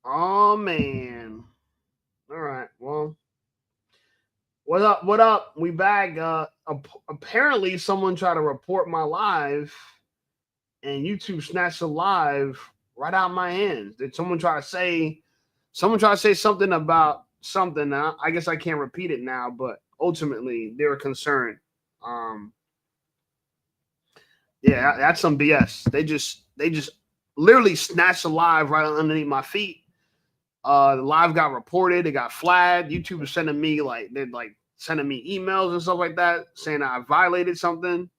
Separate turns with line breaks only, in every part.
Oh man. All right. Well, what up? What up? We back. Apparently someone tried to report my live, and YouTube snatched the live right out of my hands. Did someone try to say? Someone try to say something about something. Now I guess I can't repeat it now, but ultimately they were concerned. Um, yeah, that's some BS. They just literally snatched the live right underneath my feet. The live got reported. It got flagged. YouTube was sending me they're like sending me emails and stuff like that saying I violated something.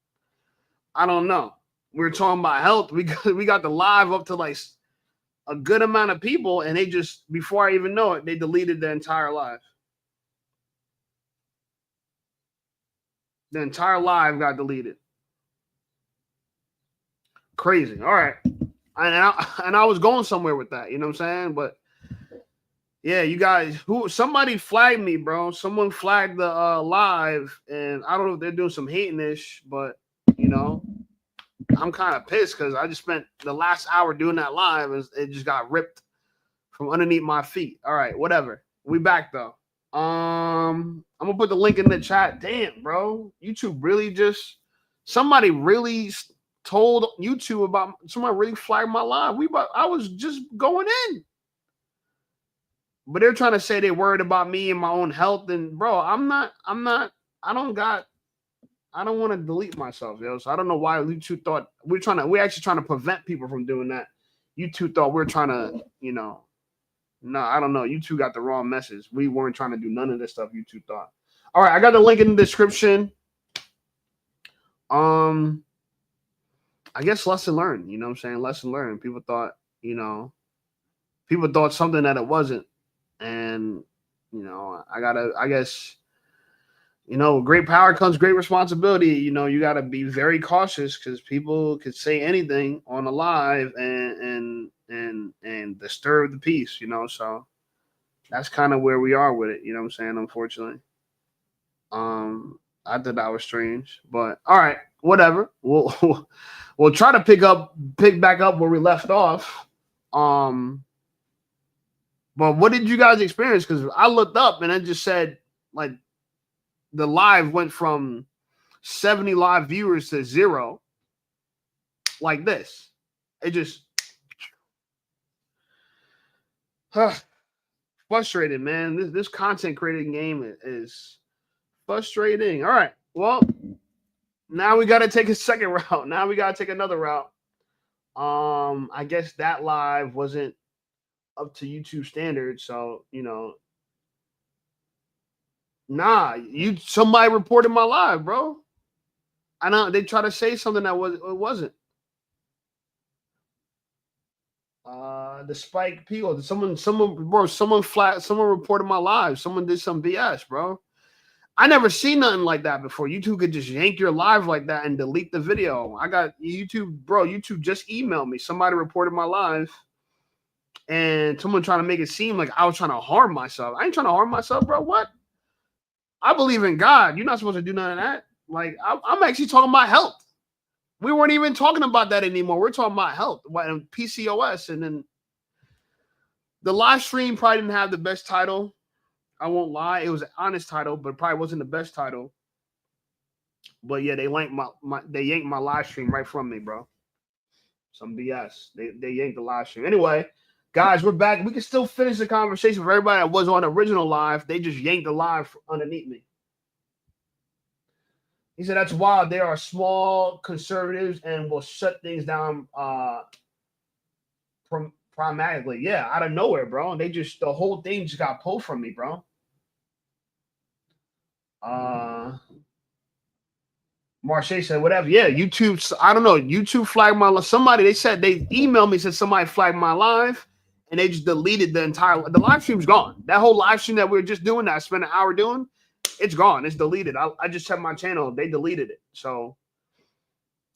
I don't know. We were talking about health. We got the live up to like a good amount of people, and they just before I even know it, they deleted the entire live. The entire live got deleted. Crazy. All right, and I was going somewhere with that. You know what I'm saying? But yeah, you guys, who somebody flagged me, bro. Someone flagged the live, and I don't know if they're doing some hating ish, but you know, I'm kind of pissed because I just spent the last hour doing that live, and it just got ripped from underneath my feet. All right, whatever. We back though. I'm gonna put the link in the chat. Damn, bro, YouTube really just somebody really told YouTube about somebody really flagged my live. I was just going in. But they're trying to say they're worried about me and my own health. And bro, I'm not. I don't got. I don't want to delete myself, yo. So I don't know why YouTube thought we're actually trying to prevent people from doing that. YouTube thought we're trying to, no, I don't know. YouTube got the wrong message. We weren't trying to do none of this stuff. YouTube thought. All right, I got the link in the description. Um, I guess lesson learned. You know what I'm saying? Lesson learned. People thought something that it wasn't. And I guess with great power comes great responsibility. You got to be very cautious because people could say anything on a live and disturb the peace. So that's kind of where we are with it. You know what I'm saying? Unfortunately, I thought that was strange, but all right, whatever. We'll try to pick back up where we left off. But what did you guys experience? Because I looked up and it just said like the live went from 70 live viewers to 0, like this. It just frustrated, man. This content creating game is frustrating. All right, well, now we got to take a second route. Now we got to take another route. I guess that live wasn't up to YouTube standards, so somebody reported my live, bro. I know they try to say something that it wasn't. The Spike people, someone reported my live. Someone did some BS, bro. I never seen nothing like that before. YouTube could just yank your live like that and delete the video. I got YouTube, bro. YouTube just emailed me. Somebody reported my live, and someone trying to make it seem like I was trying to harm myself. I ain't trying to harm myself, bro. What? I believe in God. You're not supposed to do none of that. Like, I'm actually talking about health. We weren't even talking about that anymore. We're talking about health, and PCOS, and then the live stream probably didn't have the best title. I won't lie. It was an honest title, but it probably wasn't the best title. But yeah, they yanked my live stream right from me, bro. Some BS. They yanked the live stream. Anyway, guys, we're back. We can still finish the conversation with everybody that was on the original live. They just yanked the live underneath me. He said that's wild. They are small conservatives and will shut things down pragmatically. Yeah, out of nowhere, bro. And the whole thing just got pulled from me, bro. Marche said, whatever. Yeah, YouTube, I don't know. YouTube flagged somebody, they said they emailed me, said somebody flagged my live, and they just deleted the live stream's gone. That whole live stream that we were just doing, that I spent an hour doing, it's gone. It's deleted. I just checked my channel. They deleted it. So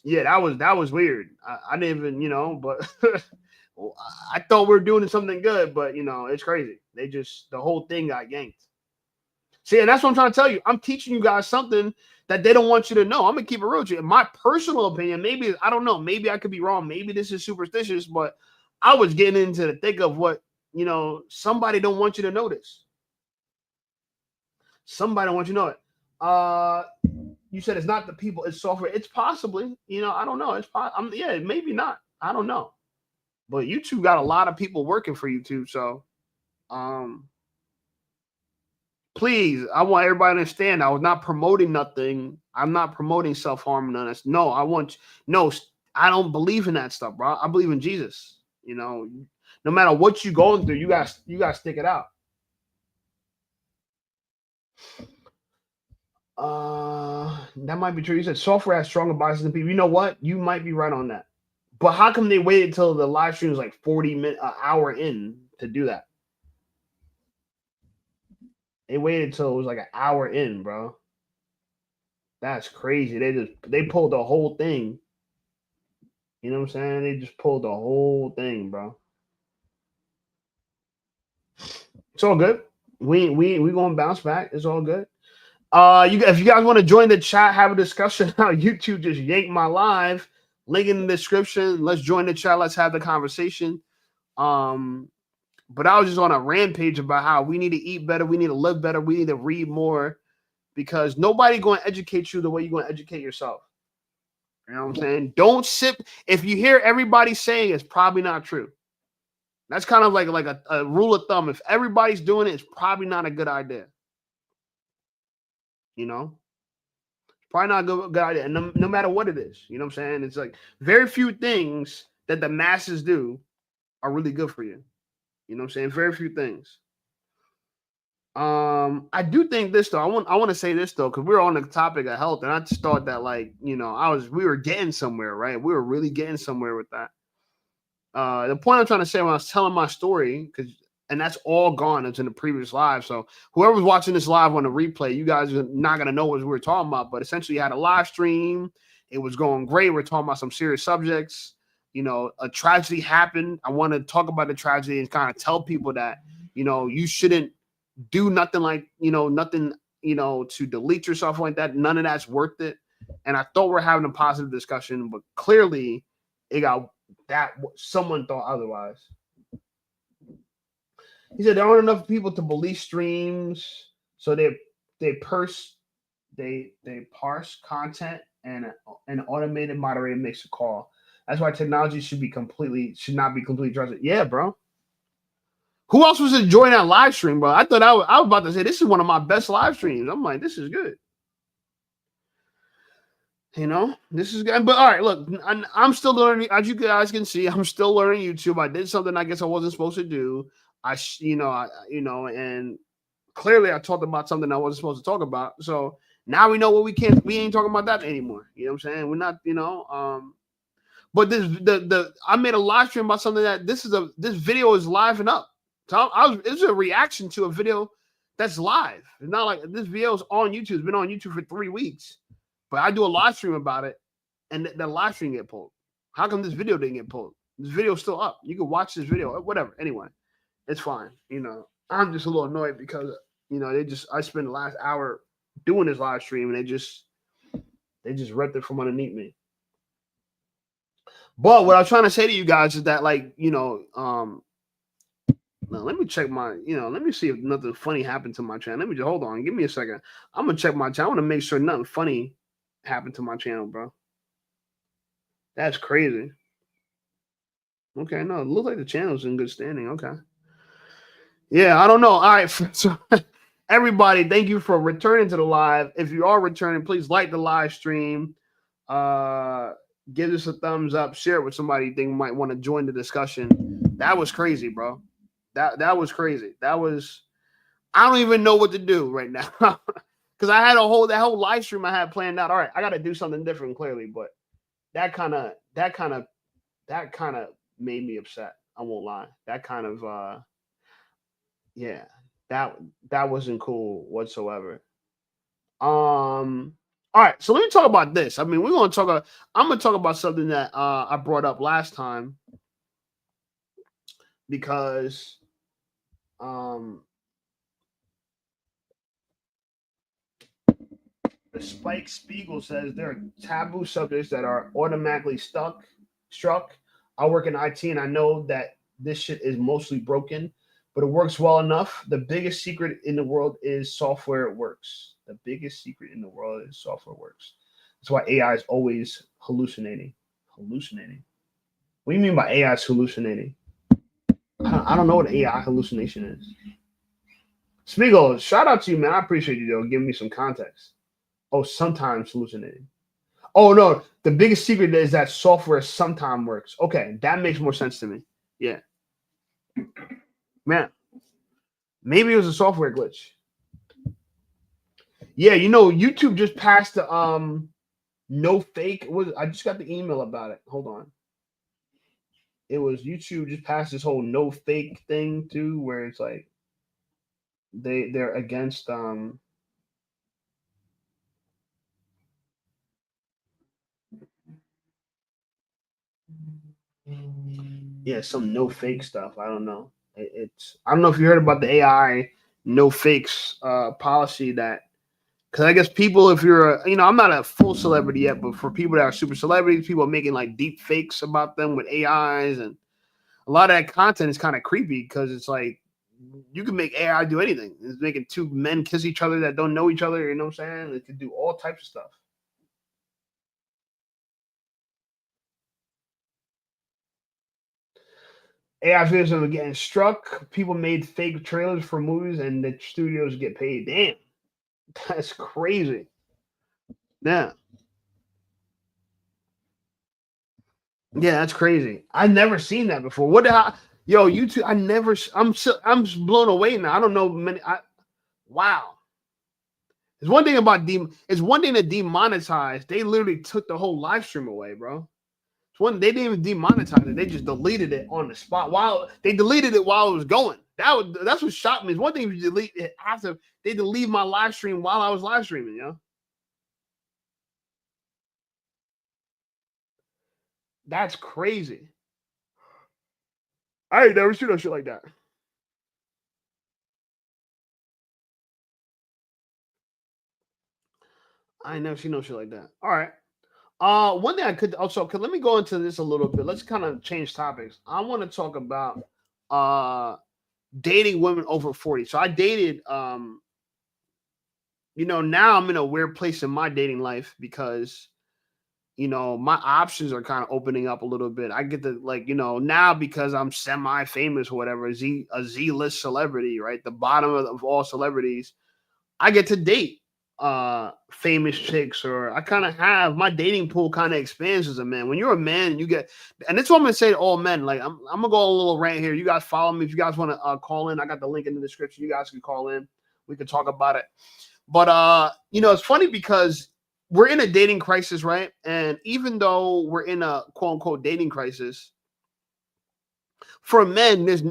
yeah, that was weird. I didn't even, but I thought we were doing something good, but it's crazy. The whole thing got yanked. See, and that's what I'm trying to tell you. I'm teaching you guys something that they don't want you to know. I'm gonna keep it real with you. In my personal opinion, I don't know. Maybe I could be wrong. Maybe this is superstitious, but I was getting into the thick of what somebody don't want you to know this. Somebody don't want you to know it. You said it's not the people, it's software. It's possibly, I don't know. Yeah, maybe not. I don't know. But YouTube got a lot of people working for YouTube, so please, I want everybody to understand. I was not promoting nothing. I'm not promoting self-harm. No, I don't believe in that stuff, bro. I believe in Jesus. No matter what you're going through, you got to stick it out. That might be true. You said software has stronger biases than people. You know what? You might be right on that. But how come they waited till the live stream was like 40 minutes, an hour in to do that? They waited till it was like an hour in, bro. That's crazy. They pulled the whole thing. You know what I'm saying? They just pulled the whole thing, bro. It's all good. We gonna bounce back. It's all good. If you guys want to join the chat, have a discussion how YouTube just yanked my live, link in the description. Let's join the chat. Let's have the conversation. But I was just on a rampage about how we need to eat better, we need to live better, we need to read more, because nobody going to educate you the way you're going to educate yourself. You know what I'm saying? Don't sip. If you hear everybody saying it's probably not true. That's kind of like a rule of thumb. If everybody's doing it, it's probably not a good idea. Probably not a good idea. And no matter what it is, you know what I'm saying? It's like very few things that the masses do are really good for you. You know what I'm saying? Very few things. I do think this though. I want to say this though, because we're on the topic of health, and I just thought that we were getting somewhere, right? We were really getting somewhere with that. The point I'm trying to say when I was telling my story, and that's all gone. It's in the previous live. So whoever's watching this live on the replay, you guys are not gonna know what we were talking about. But essentially, you had a live stream. It was going great. We're talking about some serious subjects. A tragedy happened. I want to talk about the tragedy and kind of tell people that you shouldn't do nothing to delete yourself like that. None of that's worth it. And I thought we're having a positive discussion, but clearly it got that someone thought otherwise. He said there aren't enough people to police streams, so they parse content, and an automated moderator makes a call. That's why technology should not be completely trusted. Yeah, bro. Who else was enjoying that live stream, bro? I thought I was about to say this is one of my best live streams. I'm like, this is good. This is good. But all right, look, I'm still learning. As you guys can see, I'm still learning YouTube. I did something I guess I wasn't supposed to do. And clearly I talked about something I wasn't supposed to talk about. So now we know what we ain't talking about that anymore. You know what I'm saying? We're not, but I made a live stream about something that this video is live and up. So it's a reaction to a video that's live. It's not like this video is on YouTube. It's been on YouTube for 3 weeks, but I do a live stream about it, and the live stream get pulled. How come this video didn't get pulled? This video's still up. You can watch this video, whatever. Anyway, it's fine. I'm just a little annoyed because I spent the last hour doing this live stream, and they just ripped it from underneath me. But what I was trying to say to you guys is that, now let me check let me see if nothing funny happened to my channel. Let me just hold on. Give me a second. I'm going to check my channel. I want to make sure nothing funny happened to my channel, bro. That's crazy. Okay, no, it looks like the channel's in good standing. Okay. Yeah, I don't know. All right. So everybody, thank you for returning to the live. If you are returning, please like the live stream. Give us a thumbs up. Share it with somebody you think might want to join the discussion. That was crazy, bro. That was crazy. I don't even know what to do right now because I had that whole live stream I had planned out. All right, I got to do something different clearly, but that kind of made me upset. I won't lie. That kind of yeah, that wasn't cool whatsoever. All right, so let me talk about this. I mean, I'm going to talk about something that I brought up last time because the Spike Spiegel says there are taboo subjects that are automatically struck. I work in IT and I know that this shit is mostly broken. but it works well enough. The biggest secret in the world is software works. The biggest secret in the world is software works. That's why AI is always hallucinating. Hallucinating. What do you mean by AI is hallucinating? I don't know what AI hallucination is. Smeagol, shout out to you, man. I appreciate you, though, giving me some context. Oh, sometimes hallucinating. Oh, no. The biggest secret is that software sometimes works. Okay, that makes more sense to me. Yeah. Man, maybe it was a software glitch. Yeah, YouTube just passed the no fake. I just got the email about it. Hold on. It was YouTube just passed this whole no fake thing too, where it's like they're against yeah, some no fake stuff. I don't know. I don't know if you heard about the AI no fakes policy that because I guess people, if you're I'm not a full celebrity yet, but for people that are super celebrities, people are making like deep fakes about them with AIs, and a lot of that content is kind of creepy because it's like you can make AI do anything. It's making two men kiss each other that don't know each other. You know what I'm saying? It could do all types of stuff. AI videos are getting struck. People made fake trailers for movies, and the studios get paid. Damn, that's crazy. Yeah, yeah, that's crazy. I never seen that before. Yo, YouTube? I never. I'm blown away now. I don't know many. Wow. It's one thing it's one thing to demonetize. They literally took the whole live stream away, bro. It's one they didn't even demonetize it. They just deleted it on the spot while they deleted it while it was going. That's what shocked me. It's one thing if you delete it after they delete my live stream while I was live streaming, That's crazy. I ain't never seen no shit like that. I ain't never seen no shit like that. All right. One thing I could also let me go into this a little bit. Let's kind of change topics. I want to talk about dating women over 40. So I dated now I'm in a weird place in my dating life because my options are kind of opening up a little bit. I get to now because I'm semi famous or whatever, a Z list celebrity, right? The bottom of all celebrities, I get to date famous chicks, or I kind of have my dating pool kind of expands as a man. When you're a man, you get, and that's what I'm gonna say to all men. Like I'm gonna go a little rant here. You guys follow me if you guys want to call in. I got the link in the description. You guys can call in. We can talk about it. But it's funny because we're in a dating crisis, right? And even though we're in a quote unquote dating crisis, for men, there's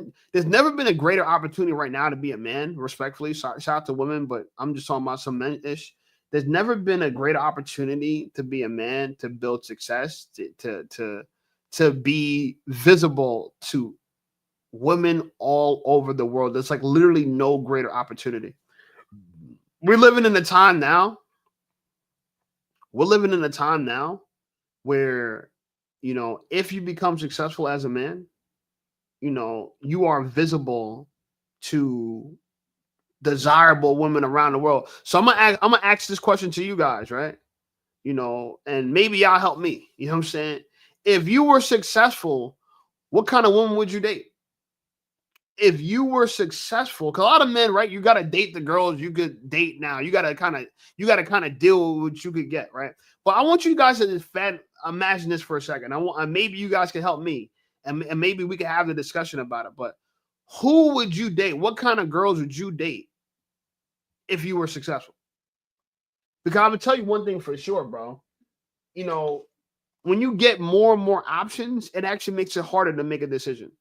never been a greater opportunity right now to be a man. Respectfully, shout out to women, but I'm just talking about some men ish. There's never been a greater opportunity to be a man, to build success, to be visible to women all over the world. There's like literally no greater opportunity. We're living in a time now. We're living in a time now where, if you become successful as a man, you are visible to desirable women around the world. So I'm gonna ask this question to you guys, right? And maybe y'all help me. You know what I'm saying? If you were successful, what kind of woman would you date? If you were successful, because a lot of men, right? You got to date the girls you could date now. You got to kind of deal with what you could get, right? But I want you guys to just imagine this for a second. I want maybe you guys can help me, and maybe we can have the discussion about it. But who would you date? What kind of girls would you date if you were successful? Because I'm gonna tell you one thing for sure, bro. When you get more and more options, it actually makes it harder to make a decision.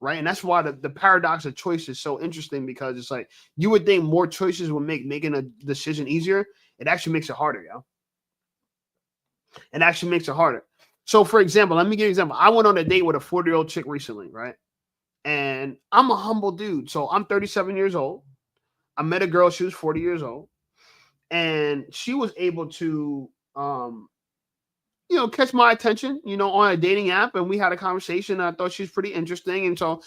Right. And that's why the paradox of choice is so interesting, because it's like you would think more choices would make making a decision easier. It actually makes it harder, yo. It actually makes it harder. So, for example, let me give you an example. I went on a date with a 40-year-old chick recently, right? And I'm a humble dude. So I'm 37 years old. I met a girl, she was 40 years old. And she was able to catch my attention, on a dating app, and we had a conversation. I thought she was pretty interesting. And so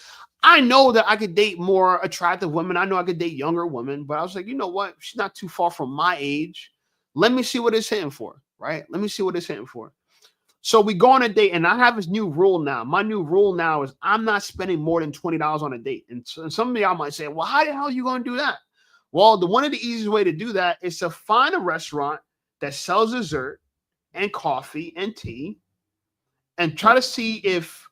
I know that I could date more attractive women. I know I could date younger women, but I was like, you know what? She's not too far from my age. Let me see what it's hitting for, right? Let me see what it's hitting for. So we go on a date, and I have this new rule now. My new rule now is I'm not spending more than $20 on a date. And some of y'all might say, well, how the hell are you going to do that? Well, one of the easiest way to do that is to find a restaurant that sells dessert and coffee and tea, and try to see if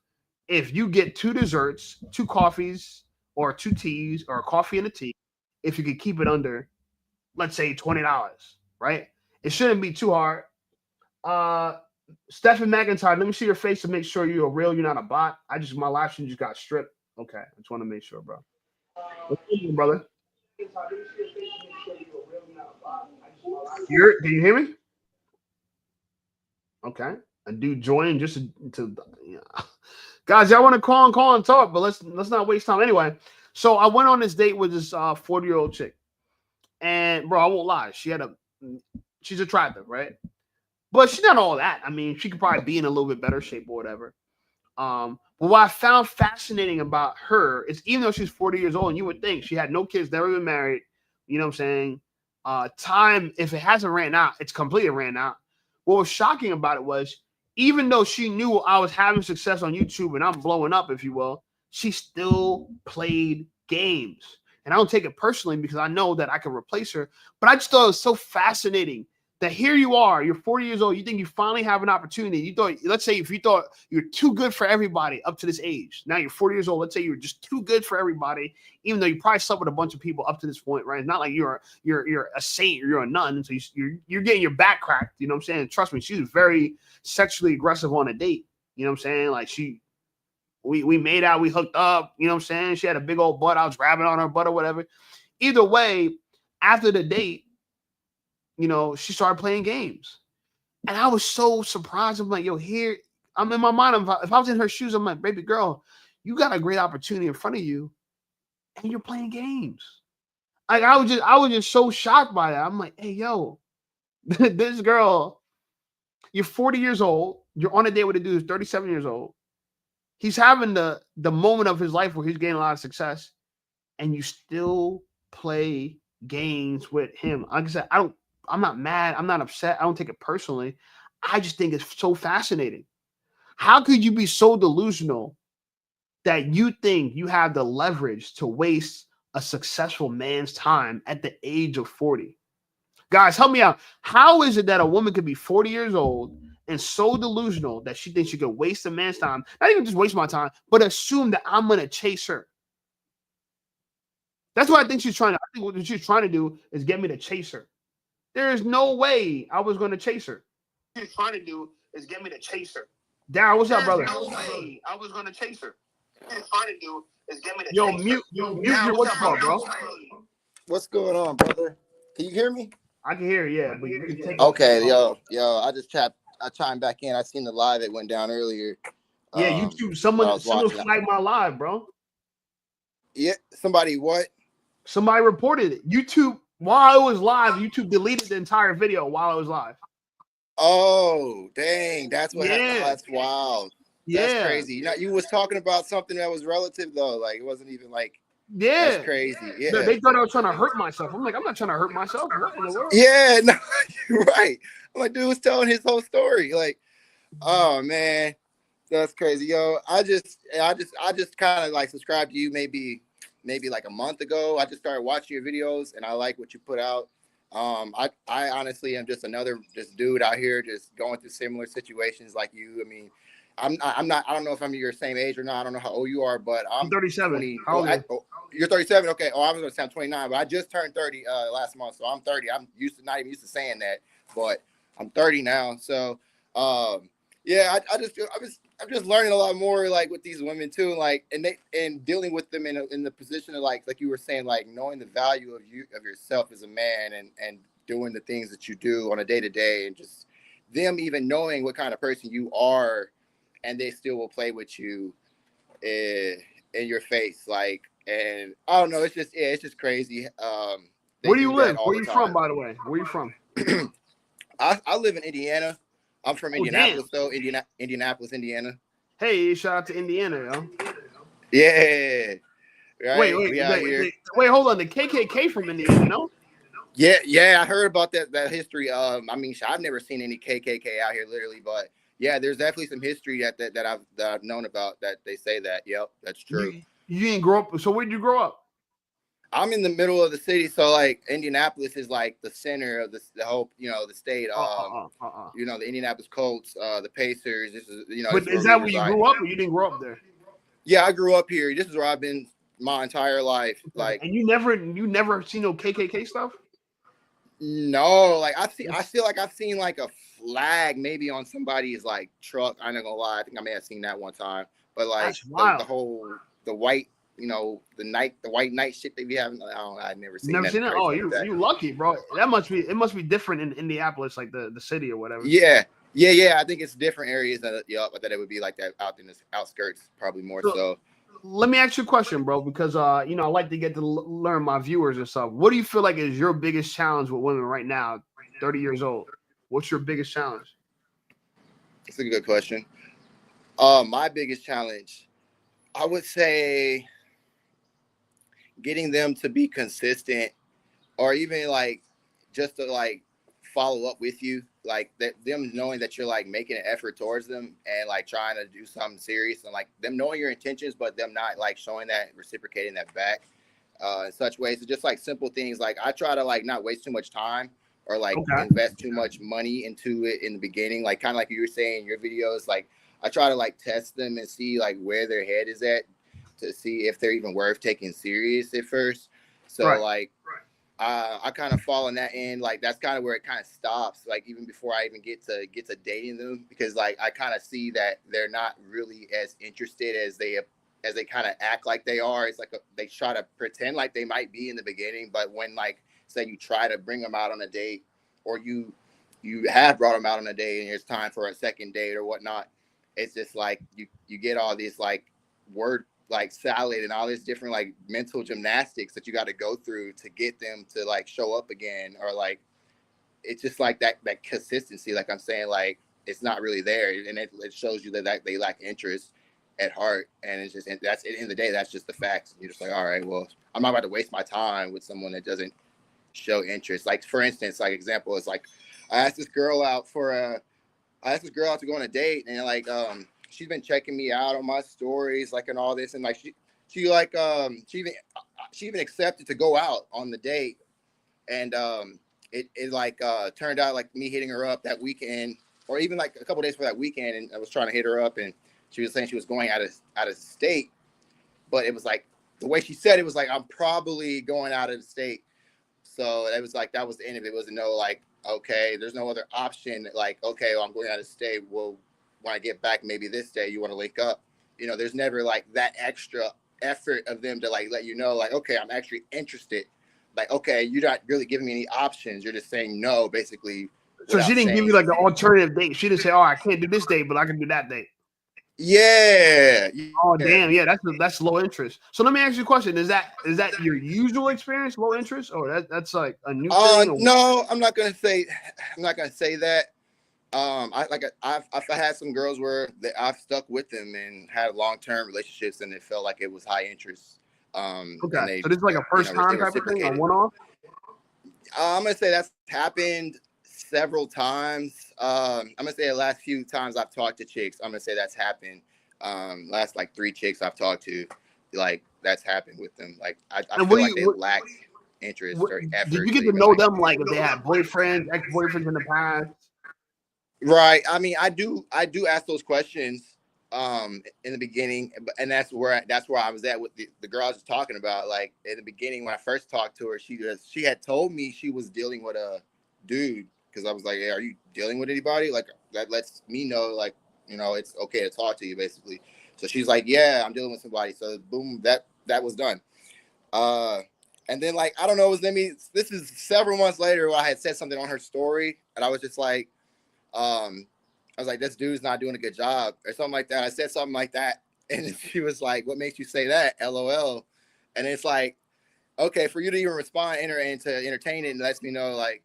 you get 2 desserts, 2 coffees, or 2 teas, or a coffee and a tea, if you could keep it under, let's say, $20, right? It shouldn't be too hard. Stephen McIntyre, let me see your face to make sure you're real, you're not a bot. My live stream just got stripped. Okay, I just want to make sure, bro. What's going on, brother? Can you hear me? Okay. A dude joined just to guys, y'all want to call and talk, but let's not waste time anyway. So I went on this date with this 40-year-old chick, and bro, I won't lie, she's attractive, right? But she's not all that. I mean, she could probably be in a little bit better shape or whatever. But what I found fascinating about her is, even though she's 40 years old, and you would think she had no kids, never been married, you know what I'm saying? Time, if it hasn't ran out, it's completely ran out. What was shocking about it was, even though she knew I was having success on YouTube and I'm blowing up, if you will, she still played games. And I don't take it personally because I know that I can replace her. But I just thought it was so fascinating that here you are, you're 40 years old, you think you finally have an opportunity. You thought, let's say if you thought you're too good for everybody up to this age. Now you're 40 years old, let's say you're just too good for everybody, even though you probably slept with a bunch of people up to this point, right? It's not like you're a saint or you're a nun, so you're getting your back cracked, you know what I'm saying? Trust me, she was very sexually aggressive on a date, you know what I'm saying? Like we made out, we hooked up, you know what I'm saying? She had a big old butt, I was grabbing on her butt or whatever. Either way, after the date, you know, she started playing games. And I was so surprised. I'm like, yo, here, I'm in my mind. If I was in her shoes, I'm like, baby girl, you got a great opportunity in front of you, and you're playing games. Like, I was just so shocked by that. I'm like, hey, yo, this girl, you're 40 years old. You're on a date with a dude who's 37 years old. He's having the moment of his life where he's getting a lot of success, and you still play games with him. Like I said, I'm not mad. I'm not upset. I don't take it personally. I just think it's so fascinating. How could you be so delusional that you think you have the leverage to waste a successful man's time at the age of 40? Guys, help me out. How is it that a woman could be 40 years old and so delusional that she thinks she could waste a man's time, not even just waste my time, but assume that I'm going to chase her? That's what I think she's trying to. I think what she's trying to do is get me to chase her. There is no way I was going to chase her. What she's trying to do is get me to chase her. Darren, what's up, brother? No way I was going to chase her. What she's trying to do is get me to chase her. Mute your what's up, bro?
What's going on, brother? Can you hear me?
I can hear you, yeah. But you can take
okay, yo, I chimed back in. I seen the live that went down earlier.
Yeah, YouTube. Someone flagged my live, bro.
Yeah, somebody what?
Somebody reported it. YouTube. While it was live, YouTube deleted the entire video while it was live.
Oh, dang. That's what happened. That's wild. That's crazy. You was talking about something that was relative, though. Like, it wasn't even like, that's crazy. Yeah.
They thought I was trying to hurt myself. I'm like, I'm not trying to hurt myself. What in the world?
Yeah, no, you're right. I'm like, dude was telling his whole story. Like, oh, man. That's crazy. Yo, I just kind of like subscribed to you maybe like a month ago. I just started watching your videos and I like what you put out. I honestly am just another dude out here just going through similar situations like you. I mean, I'm not, I don't know if I'm your same age or not. I don't know how old you are, but I'm
37.
How old are you? You're 37. Okay. Oh, I was going to say I'm 29, but I just turned 30 last month. So I'm 30. I'm not even used to saying that, but I'm 30 now. So, yeah, I'm just learning a lot more like with these women too, like and dealing with them in the position of like you were saying, like knowing the value of yourself as a man and doing the things that you do on a day to day, and just them even knowing what kind of person you are, and they still will play with you in your face, like, and I don't know, it's just crazy.
Where do you live? Where are you from, by the way? Where are you from?
I live in Indiana. I'm from Indianapolis, though. Indianapolis, Indiana.
Hey, shout out to Indiana, yo.
Yeah,
Wait,
right.
wait,
We out here.
wait, hold on. The KKK from Indiana, no?
Yeah, yeah, I heard about that history. I mean, I've never seen any KKK out here, literally, but yeah, there's definitely some history that I've known about that they say that. Yep, that's true.
You didn't grow up. So where'd you grow up?
I'm in the middle of the city, so like Indianapolis is like the center of the whole, the state. The Indianapolis Colts, the Pacers. This
But
is where
is
we
that where you
reside.
grew up, or you didn't grow up there?
Yeah, I grew up here. This is where I've been my entire life.
Okay.
Like,
And you never seen no KKK stuff?
no, like I feel like I've seen like a flag maybe on somebody's like truck. I'm not gonna lie, I think I may have seen that one time. But like
That's wild.
the white, the white night shit they be having. I've never seen
Never
that.
seen that? Oh,
That.
you lucky, bro. It must be different in Indianapolis, like the city or whatever.
Yeah. Yeah. I think it's different areas that it would be like that out in the outskirts, probably more so.
Let me ask you a question, bro, because I like to get to learn my viewers and stuff. What do you feel like is your biggest challenge with women right now, 30 years old? What's your biggest challenge?
It's a good question. My biggest challenge, I would say, getting them to be consistent, or even like just to like follow up with you, like them knowing that you're like making an effort towards them and like trying to do something serious, and like them knowing your intentions, but them not like showing that, reciprocating that back in such ways. So just like simple things, like I try to like not waste too much time or like invest too much money into it in the beginning, like kind of like you were saying in your videos. Like I try to like test them and see like where their head is at, to see if they're even worth taking serious at first. So I kind of fall in that end. Like that's kind of where it kind of stops. Like even before I even get to dating them, because like I kind of see that they're not really as interested as they kind of act like they are. It's like they try to pretend like they might be in the beginning, but when like say you try to bring them out on a date, or you have brought them out on a date and it's time for a second date or whatnot, it's just like you get all this like word like salad and all this different like mental gymnastics that you got to go through to get them to like show up again, or like it's just like that consistency, like I'm saying, like it's not really there, and it shows you that they lack interest at heart. And it's just, and that's at the end of the day, that's just the facts. And you're just like, all right, well, I'm not about to waste my time with someone that doesn't show interest. Like for instance, like example is like I asked this girl out to go on a date, and like she's been checking me out on my stories, like, and all this, and like she even accepted to go out on the date, and it like turned out like me hitting her up that weekend, or even like a couple days for that weekend, and I was trying to hit her up, and she was saying she was going out of state, but it was like the way she said it was like, I'm probably going out of the state. So it was like that was the end of it. It wasn't no like, okay, there's no other option. Like, okay, well, I'm going out of state. Well, when I get back, maybe this day you want to link up. There's never like that extra effort of them to like let you know, like, okay, I'm actually interested. Like, okay, you're not really giving me any options. You're just saying no, basically.
So she didn't give you like the alternative date. She didn't say, "Oh, I can't do this date, but I can do that date."
Yeah.
Oh damn, yeah, that's low interest. So let me ask you a question: Is that your usual experience, low interest, or that's like a new thing?
No, I'm not gonna say that. I've had some girls where I've stuck with them and had long-term relationships, and it felt like it was high interest.
Okay, so this is like a first time type of thing, or one off.
I'm gonna say that's happened several times. I'm gonna say the last few times I've talked to chicks, I'm gonna say that's happened. Last like 3 chicks I've talked to, like that's happened with them. Like I feel like they lack interest or effort.
Did you get to know them, like if they had boyfriends, ex-boyfriends in the past?
Right. I mean, I do ask those questions in the beginning, and that's where I was at with the girl I was talking about. Like in the beginning, when I first talked to her, she had told me she was dealing with a dude, because I was like, hey, are you dealing with anybody? Like that lets me know, like, it's okay to talk to you, basically. So she's like, yeah, I'm dealing with somebody. So boom, that was done. And then like, I don't know, this is several months later where I had said something on her story, and I was just like, I was like, this dude's not doing a good job or something like that. I said something like that. And she was like, what makes you say that? LOL. And it's like, okay, for you to even respond and to entertain it, and lets me know, like,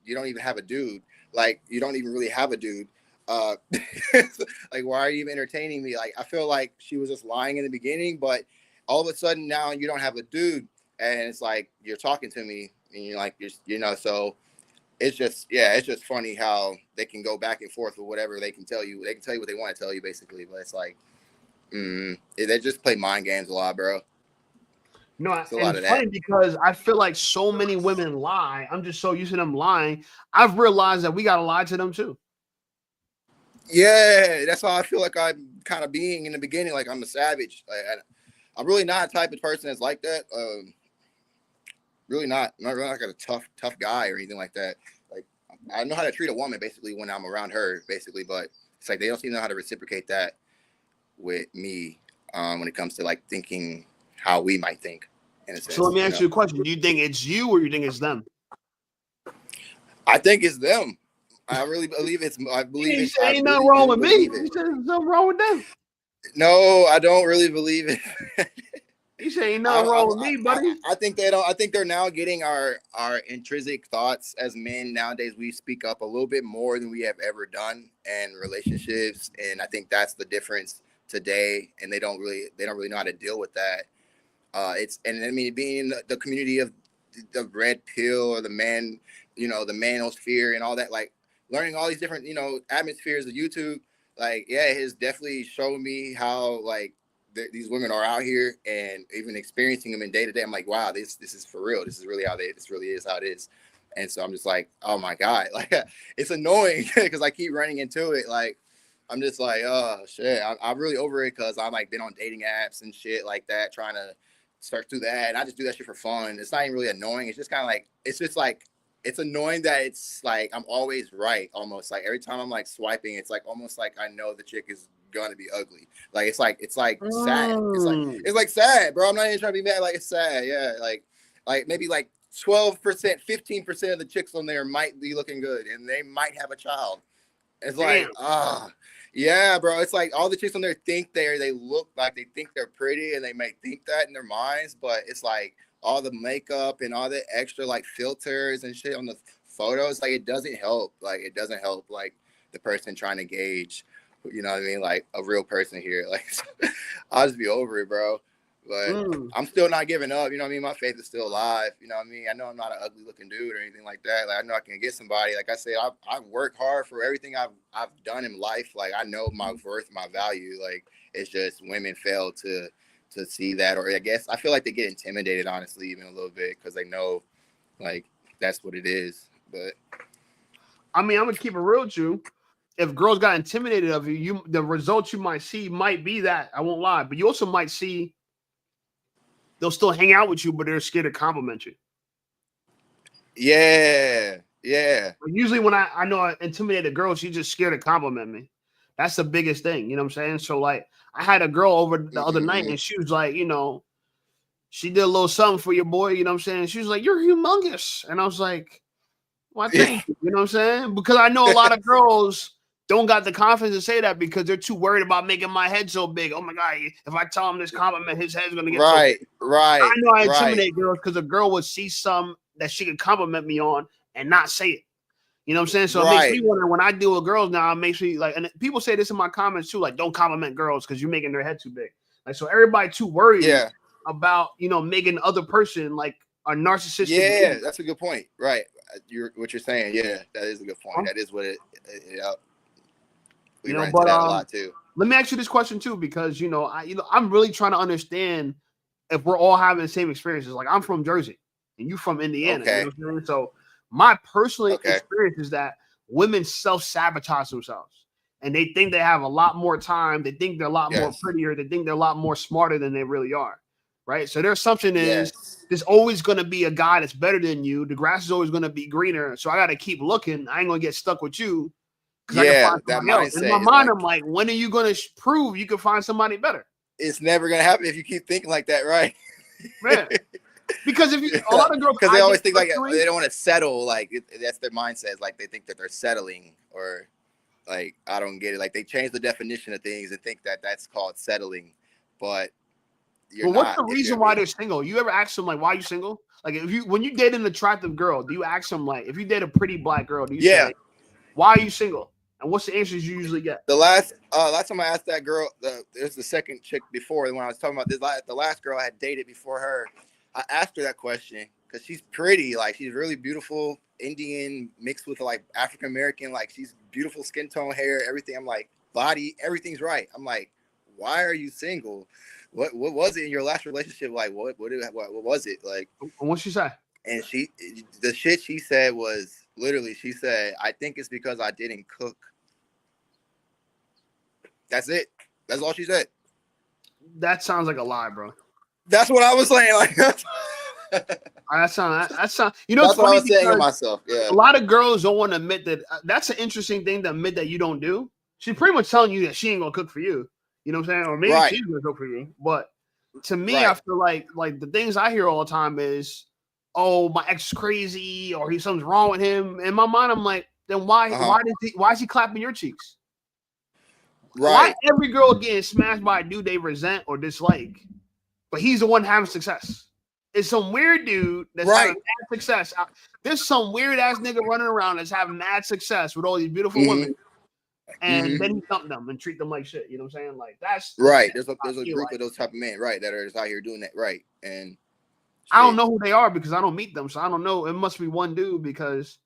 you don't even have a dude. Like, you don't even really have a dude. Like Like, why are you even entertaining me? Like, I feel like she was just lying in the beginning, but all of a sudden now you don't have a dude, and it's like you're talking to me, and you're like, so it's just, it's just funny how they can go back and forth with whatever they can tell you. They can tell you what they want to tell you, basically, but it's like, they just play mind games a lot, bro.
No,
It's a
and
lot
it's
of
funny
that.
because I feel like so many women lie. I'm just so used to them lying. I've realized that we gotta lie to them too.
Yeah, that's how I feel like I'm kind of being in the beginning. Like, I'm a savage. Like, I'm really not a type of person that's like that. Really not. I'm not really like a tough guy or anything like that. Like, I know how to treat a woman basically when I'm around her, basically, but it's like they don't seem to know how to reciprocate that with me when it comes to like thinking how we might think, in a
So let
sense.
me ask you a question. Do you think it's you or you think it's them?
I think it's them. I really believe it's. I believe
You
it.
say
I
ain't nothing
really
wrong
do
with me.
believe
You
it.
said there's something wrong with them.
No, I don't really believe it.
You say ain't nothing wrong with me, buddy.
I think they don't. I think they're now getting our intrinsic thoughts as men nowadays. We speak up a little bit more than we have ever done in relationships, and I think that's the difference today. And they don't really know how to deal with that. And I mean, being in the community of the red pill or the man, the manosphere and all that, like learning all these different atmospheres of YouTube. Like, yeah, it has definitely shown me how like these women are out here, and even experiencing them in day to day. I'm like, wow, this is for real. This is really this really is how it is. And so I'm just like, oh my God, like it's annoying because I keep running into it. Like, I'm just like, oh shit, I'm really over it because I'm like been on dating apps and shit like that, trying to search through that, and I just do that shit for fun. It's not even really annoying. It's just kind of like, it's annoying that it's like I'm always right, almost like every time I'm like swiping, it's like almost like I know the chick is gonna be ugly. Like it's like sad. It's like sad, bro. I'm not even trying to be mad. Like it's sad, yeah. Like maybe like 12%, 15% of the chicks on there might be looking good, and they might have a child. It's like, yeah, bro. It's like all the chicks on there think they look like they think they're pretty, and they may think that in their minds, but it's like all the makeup and all the extra like filters and shit on the photos, like it doesn't help. Like it doesn't help like the person trying to gauge, you know what I mean? Like a real person here. Like I'll just be over it, bro. But I'm still not giving up. You know what I mean? My faith is still alive. You know what I mean? I know I'm not an ugly looking dude or anything like that. Like I know I can get somebody. Like I said, I work hard for everything I've done in life. Like I know my worth, my value. Like it's just women fail to see that, or I guess I feel like they get intimidated, honestly, even a little bit because they know like that's what it is. But
I mean, I'm gonna keep it real with you. If girls got intimidated of you, the results you might see might be that. I won't lie, but you also might see they'll still hang out with you, but they're scared to compliment you.
Yeah.
Usually when I know I intimidated a girl, she's just scared to compliment me. That's the biggest thing. You know what I'm saying? So like I had a girl over the other night and she was like, she did a little something for your boy, you know what I'm saying? She was like, "You're humongous." And I was like, "Well, thank you." You know what I'm saying? Because I know a lot of girls don't got the confidence to say that because they're too worried about making my head so big. Oh my God, if I tell him this compliment, his head's gonna get so big.
Right.
I know I intimidate girls because a girl would see some that she could compliment me on and not say it. You know what I'm saying? So it makes me wonder when I deal with girls now, it makes me like, and people say this in my comments too, like, don't compliment girls because you're making their head too big. Like, so everybody too worried about, making the other person like a narcissistic.
Yeah, that's a good point. Right. What you're saying. Yeah, that is a good point. That is what we run into that a lot too.
Let me ask you this question too, because I'm really trying to understand if we're all having the same experiences. Like I'm from Jersey and you from Indiana.
Okay.
You know what I'm saying? So my personal experience is that women self-sabotage themselves and they think they have a lot more time. They think they're a lot more prettier. They think they're a lot more smarter than they really are. Right. So their assumption is there's always going to be a guy that's better than you. The grass is always going to be greener. So I got to keep looking. I ain't going to get stuck with you. Because I can find somebody else. In my mind, I'm like, when are you going to prove you can find somebody better?
It's never going to happen if you keep thinking like that, right?
Man. Because if you, a lot of girls,
because they always think like they don't want to settle. Like that's their mindset. Like they think that they're settling, or like I don't get it. Like they change the definition of things and think that that's called settling, but you're not.
What's the reason why they're single? You ever ask them like, why are you single? Like when you date an attractive girl, do you ask them like, if you date a pretty black girl, do you say, why are you single? And what's the answers you usually get?
The last time I asked that girl, there's the second chick before when I was talking about this. The last girl I had dated before her, I asked her that question because she's pretty, like she's really beautiful, Indian mixed with like African American, like she's beautiful skin tone, hair, everything. I'm like, body, everything's right. I'm like, why are you single? What was it in your last relationship like? What was it like?
What'd she say?
And the shit she said was literally, she said, I think it's because I didn't cook. That's it. That's all she said.
That sounds like a lie, bro.
That's what I was saying. Like
that sound. You know,
that's what I was saying to myself. Yeah.
A lot of girls don't want to admit that. That's an interesting thing to admit that you don't do. She's pretty much telling you that she ain't gonna cook for you. You know what I'm saying? Or maybe she's gonna cook for you. But to me, I feel like the things I hear all the time is, oh, my ex is crazy, or something's wrong with him. In my mind, I'm like, then why is he clapping your cheeks? Right. Why every girl getting smashed by a dude they resent or dislike, but he's the one having success? It's some weird dude that's having mad success. There's some weird ass nigga running around that's having mad success with all these beautiful women, and then he dump them and treat them like shit. You know what I'm saying? Like that's
right. There's a group of those type of men, right, that are just out here doing that, right? And
I don't know who they are because I don't meet them, so I don't know. It must be one dude because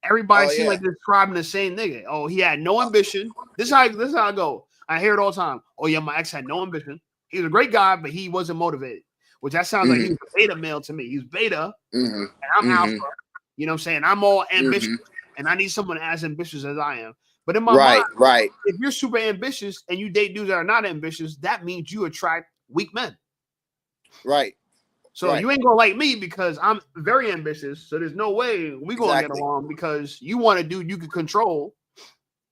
everybody seems like they're describing the same nigga. Oh, he had no ambition. This is how I go. I hear it all the time. Oh yeah, my ex had no ambition. He was a great guy, but he wasn't motivated. Which that sounds like he's a beta male to me. He's beta, and I'm alpha. You know what I'm saying? I'm all ambitious, and I need someone as ambitious as I am. But in my mind, if you're super ambitious and you date dudes that are not ambitious, that means you attract weak men.
Right.
So you ain't gonna like me because I'm very ambitious. So there's no way we gonna get along because you want a dude you can control,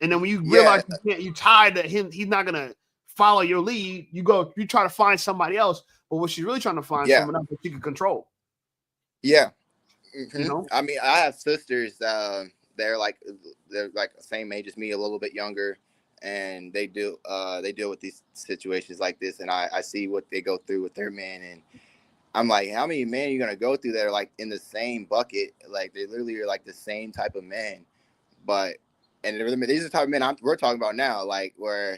and then when you realize you tired of him, he's not gonna follow your lead. You try to find somebody else, but what she's really trying to find someone else that she can control.
Yeah,
you know.
I mean, I have sisters. They're like the same age as me, a little bit younger, and they deal with these situations like this, and I see what they go through with their men and. I'm like, how many men are you gonna go through that are like in the same bucket? Like they literally are like the same type of men, and these are the type of men we're talking about now, like where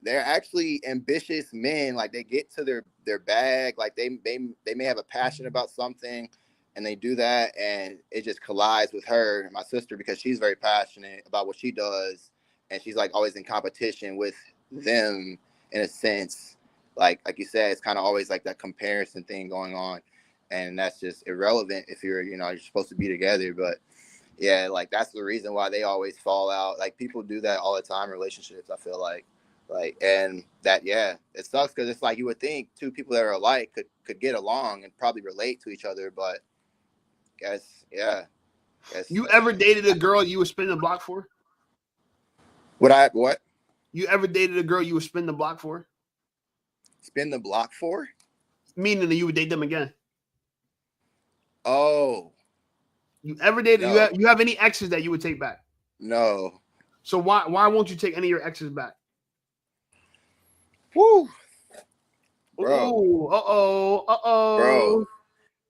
they're actually ambitious men. Like they get to their bag, like they may have a passion about something, and they do that, and it just collides with her, my sister, because she's very passionate about what she does, and she's like always in competition with them in a sense. Like you said, it's kind of always like that comparison thing going on, and that's just irrelevant if you're supposed to be together. But yeah, like that's the reason why they always fall out. Like people do that all the time in relationships. I feel like, and that it sucks because it's like you would think two people that are alike could get along and probably relate to each other, but guess.
You ever dated a girl you would spin the block for?
What?
You ever dated a girl you would spin the block for?
Spin the block for?
Meaning that you would date them again.
Oh.
You ever dated? No. You have any exes that you would take back?
No.
So why won't you take any of your exes back?
Woo.
Bro. Uh-oh.
Bro.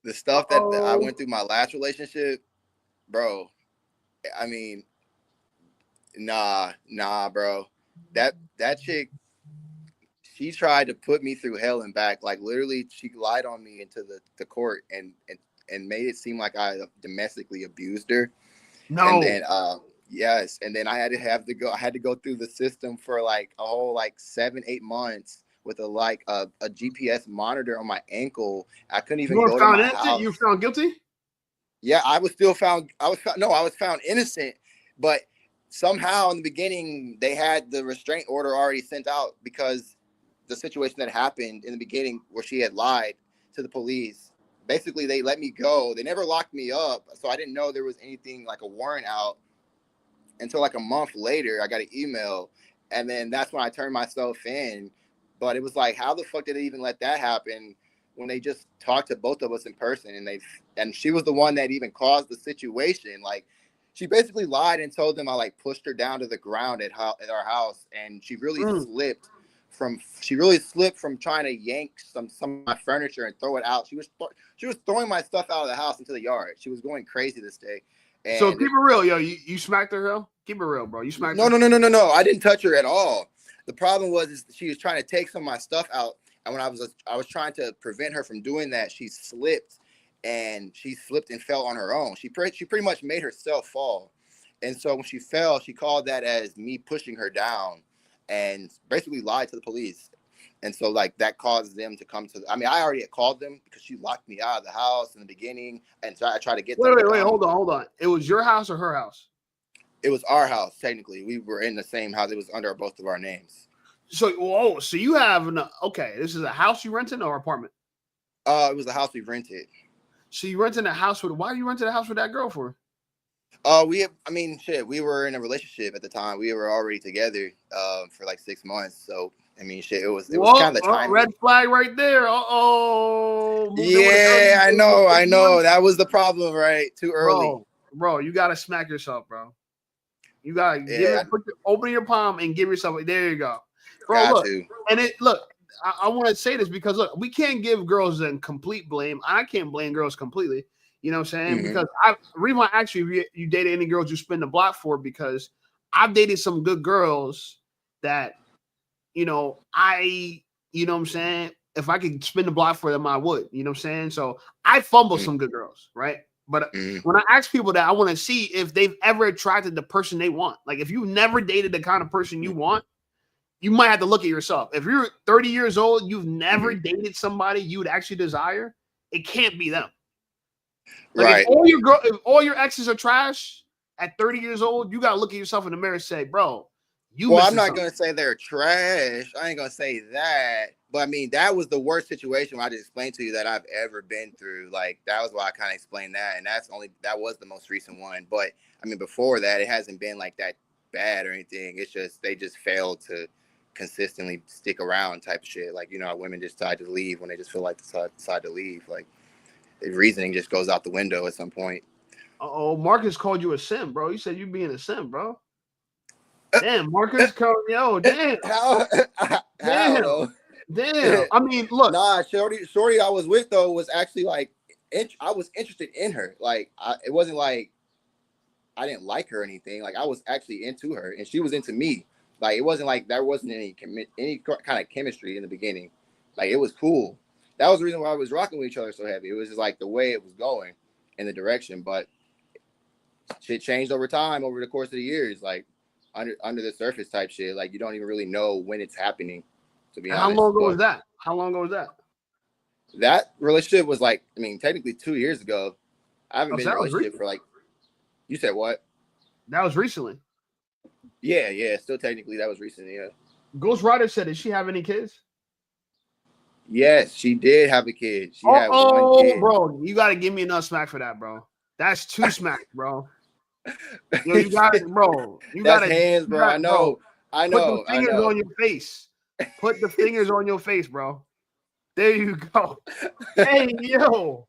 The stuff that I went through my last relationship, bro. I mean, nah, bro. That chick, she tried to put me through hell and back. Like literally, she lied on me into the court and made it seem like I domestically abused her.
No.
And then yes, and then I had to go through the system for like a whole 7-8 months with a GPS monitor on my ankle. I couldn't even go to my house.
You were found guilty?
Yeah, I was found innocent, but somehow in the beginning they had the restraint order already sent out because the situation that happened in the beginning where she had lied to the police. Basically, they let me go. They never locked me up, so I didn't know there was anything like a warrant out until like a month later. I got an email, and then that's when I turned myself in. But it was like, how the fuck did they even let that happen when they just talked to both of us in person? And she was the one that even caused the situation. Like, she basically lied and told them I pushed her down to the ground at our house, and she really slipped from trying to yank some of my furniture and throw it out. She was throwing my stuff out of the house into the yard. She was going crazy this day. And
so keep it real, yo. You smacked her, hell? Keep it real, bro. You smacked
No,
her?
no, no, no, no, no. I didn't touch her at all. The problem was she was trying to take some of my stuff out, and when I was trying to prevent her from doing that, she slipped and fell on her own. She pretty much made herself fall, and so when she fell, she called that as me pushing her down, and basically lied to the police. And so like that caused them to come to. I mean, I already had called them because she locked me out of the house in the beginning, and so I tried to get them.
Wait. Hold on. It was your house or her house?
It was our house. Technically, we were in the same house. It was under both of our names.
So, so you have okay. This is a house you renting or apartment?
It was a house we rented.
So you renting a house with? Why are you renting a house with that girl for?
We were in a relationship at the time. We were already together for like 6 months. So I mean, it was kind of the time.
Red flag right there.
Yeah, I know. That was the problem, right? Too early.
Bro, you gotta smack yourself, bro. You gotta open your palm and give yourself. There you go, bro. Look, I want to say this because look, we can't give girls a complete blame. I can't blame girls completely. You know what I'm saying? Mm-hmm. Because reason why actually you dated any girls you spin the block for, because I've dated some good girls that, you know what I'm saying? If I could spin the block for them, I would. You know what I'm saying? So I fumble some good girls, right? But when I ask people that, I want to see if they've ever attracted the person they want. Like if you've never dated the kind of person you want, you might have to look at yourself. If you're 30 years old, you've never dated somebody you would actually desire, it can't be them. Like
right.
If all your exes are trash at 30 years old, you gotta look at yourself in the mirror and say, bro,
I'm not gonna say they're trash. I ain't gonna say that. But I mean, that was the worst situation I just explained to you that I've ever been through. Like that was why I kind of explained that, and that was the most recent one. But I mean, before that, it hasn't been like that bad or anything. It's just they just failed to consistently stick around type of shit. Like, you know, women just decide to leave when they just feel like decide to leave. Like the reasoning just goes out the window at some point.
Oh, Marcus called you a simp, bro. You said you being a simp, bro. Damn, Marcus called damn. Damn. I mean, look.
Nah, Shorty I was with though was actually like I was interested in her. Like it wasn't like I didn't like her or anything. Like I was actually into her and she was into me. Like it wasn't like there wasn't any kind of chemistry in the beginning. Like it was cool. That was the reason why I was rocking with each other so heavy. It was just like the way it was going in the direction, but shit changed over time, over the course of the years. Like under the surface type shit. Like you don't even really know when it's happening. To be honest.
How long ago was that? How long ago was that?
That relationship was like, I mean, technically 2 years ago. I haven't been in a relationship for like. You said what?
That was recently.
Yeah. Still technically that was recent. Yeah.
Ghost Rider said, "Did she have any kids?"
Yes, she did have a kid. She had one kid.
Bro, you gotta give me enough smack for that, bro. That's 2 smacks, bro. Yo, you got it, bro.
That's hands, bro. I know.
Put the fingers on your face. Put the fingers on your face, bro. There you go. Hey, yo.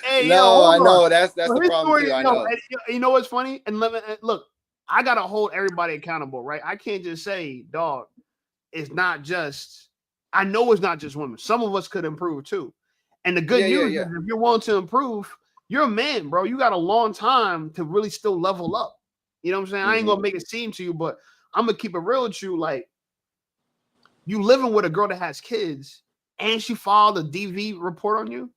I know. That's the problem too. I know.
You know what's funny? And look, I gotta hold everybody accountable, right? I can't just say, dog, it's not just. I know it's not just women. Some of us could improve too. And the good news is if you're willing to improve, you're a man, bro. You got a long time to really still level up. You know what I'm saying? I ain't gonna make it seem to you, but I'm gonna keep it real with you. Like, you living with a girl that has kids and she filed a DV report on you?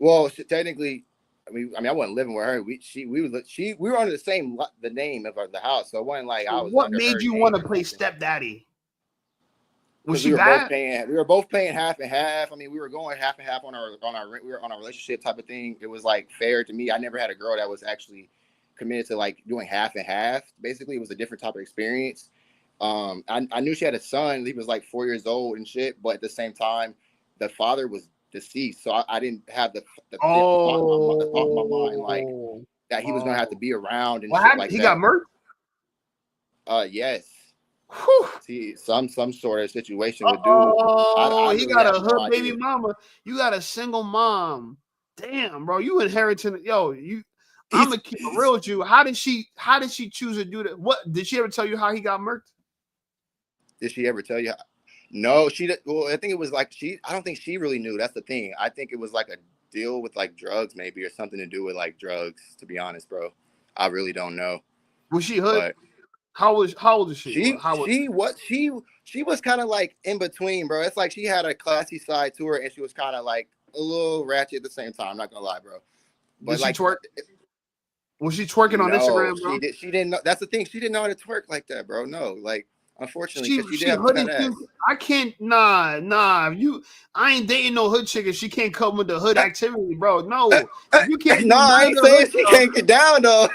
Well, technically, I mean, I wasn't living with her. We were under the name of the house, so it wasn't like I was.
What made you want to play stepdaddy? Was she
bad? We were both paying half and half. I mean, we were going half and half on our we were on a relationship type of thing. It was like fair to me. I never had a girl that was actually committed to like doing half and half. Basically, it was a different type of experience. I knew she had a son. He was like 4 years old and shit, but at the same time, the father was deceased, so I didn't have the thought in my mind like that he was gonna have to be around and shit like
he
that.
Got murdered?
Yes.
Whew.
See, some sort of situation with dude.
He got a hood baby mama. You got a single mom. Damn, bro, you inheriting. I'm gonna keep it real with you. How did she choose to do that? What did she ever tell you how he got murked?
Did she ever tell you? No, she. Well, I think it was like I don't think she really knew. That's the thing. I think it was like a deal with like drugs, maybe, or something to do with like drugs. To be honest, bro, I really don't know.
Was she hood? How old is she?
She was kind of like in between, bro. It's like she had a classy side to her, and she was kind of like a little ratchet at the same time. I'm not gonna lie, bro. But
Did she
like,
twerk? Was she twerking on
no,
Instagram, bro?
she didn't know. That's the thing. She didn't know how to twerk like that, bro. No, like, unfortunately, because she did
She
have a fat
hoodie.
ass.
I can't. Nah. I ain't dating no hood chick if she can't come with the hood activity, bro. No, you can't.
No, I ain't saying she can't get down though.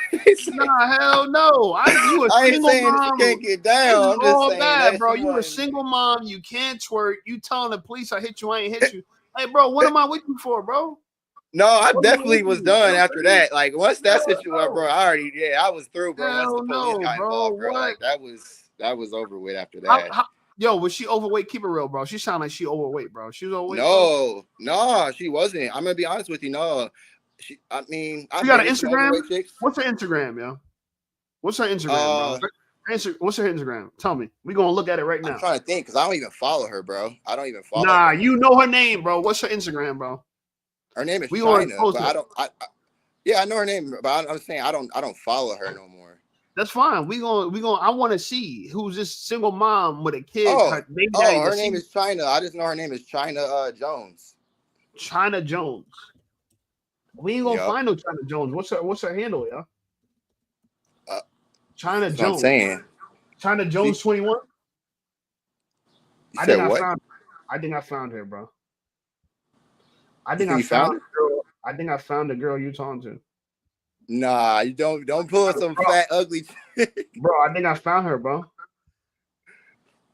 Nah, hell no. You a
I ain't
single
saying
mom.
she can't get down. I'm just
all
saying
bad,
that
bro.
she
You a
wasn't.
single mom. You can't twerk. You telling the police I hit you. I ain't hit you. Hey, bro, what am I with you for, bro?
No, I definitely was done after that. Like once that situation,
no.
bro, I was through, bro. Once the police got involved, bro, like that was over with after that.
Yo, was she overweight? Keep it real, bro. She sounded like she overweight, bro. She was overweight.
No, she wasn't. I'm gonna be honest with you. No, she got an
Instagram. What's her Instagram, yo? What's her Instagram, bro? What's her Instagram? Tell me. We gonna look at it right now.
I'm trying to think because I don't even follow her, bro. I don't even follow.
Nah, you know her name, bro. What's her Instagram, bro?
Her name is China, but I don't. Yeah, I know her name, but I'm saying I don't follow her no more.
That's fine. We gonna. I want to see who's this single mom with a kid.
Her name is China. I just know her name is China Jones.
China Jones. We ain't gonna find no China Jones. What's her handle, yo? China Jones.
I'm saying
China Jones 21.
I think
I found her, bro. I think I found the girl. I think I found the girl you talking to.
Nah, you don't pull some fat ugly chick.
Bro, I think I found her, bro.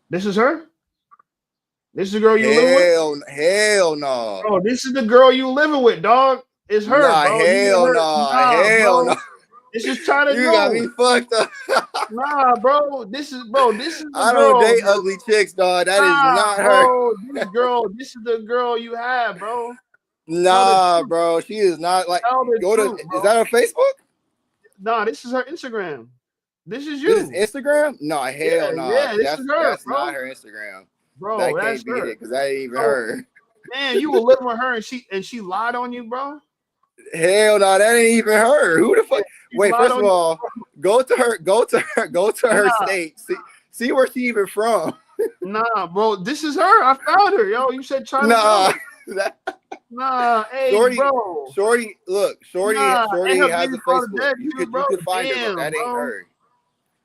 This is her? This is the girl you live with?
Hell no.
Bro, this is the girl you living with, dog. It's her, bro.
Hell no.
This is China Jones.
You got me fucked up.
Nah, bro. This is the
I
girl.
don't date ugly chicks, dog. That is not her.
This is the girl you have, bro.
Nah, bro. She is not like. Is that her Facebook?
Nah, this is her Instagram. This is you.
This is Instagram? No, hell no.
Yeah, this is her,
that's
bro.
Not her Instagram.
Bro,
that
that's
can't be it because that ain't even her.
Man, you were living with her and she lied on you, bro.
Hell no, that ain't even her. Who the fuck? Wait, first of all, go to her state. See where she even from.
Nah, bro, this is her. I found her, yo. You said China. Nah, hey, bro.
Shorty, look, Shorty has a Facebook. You could find her, but that ain't her.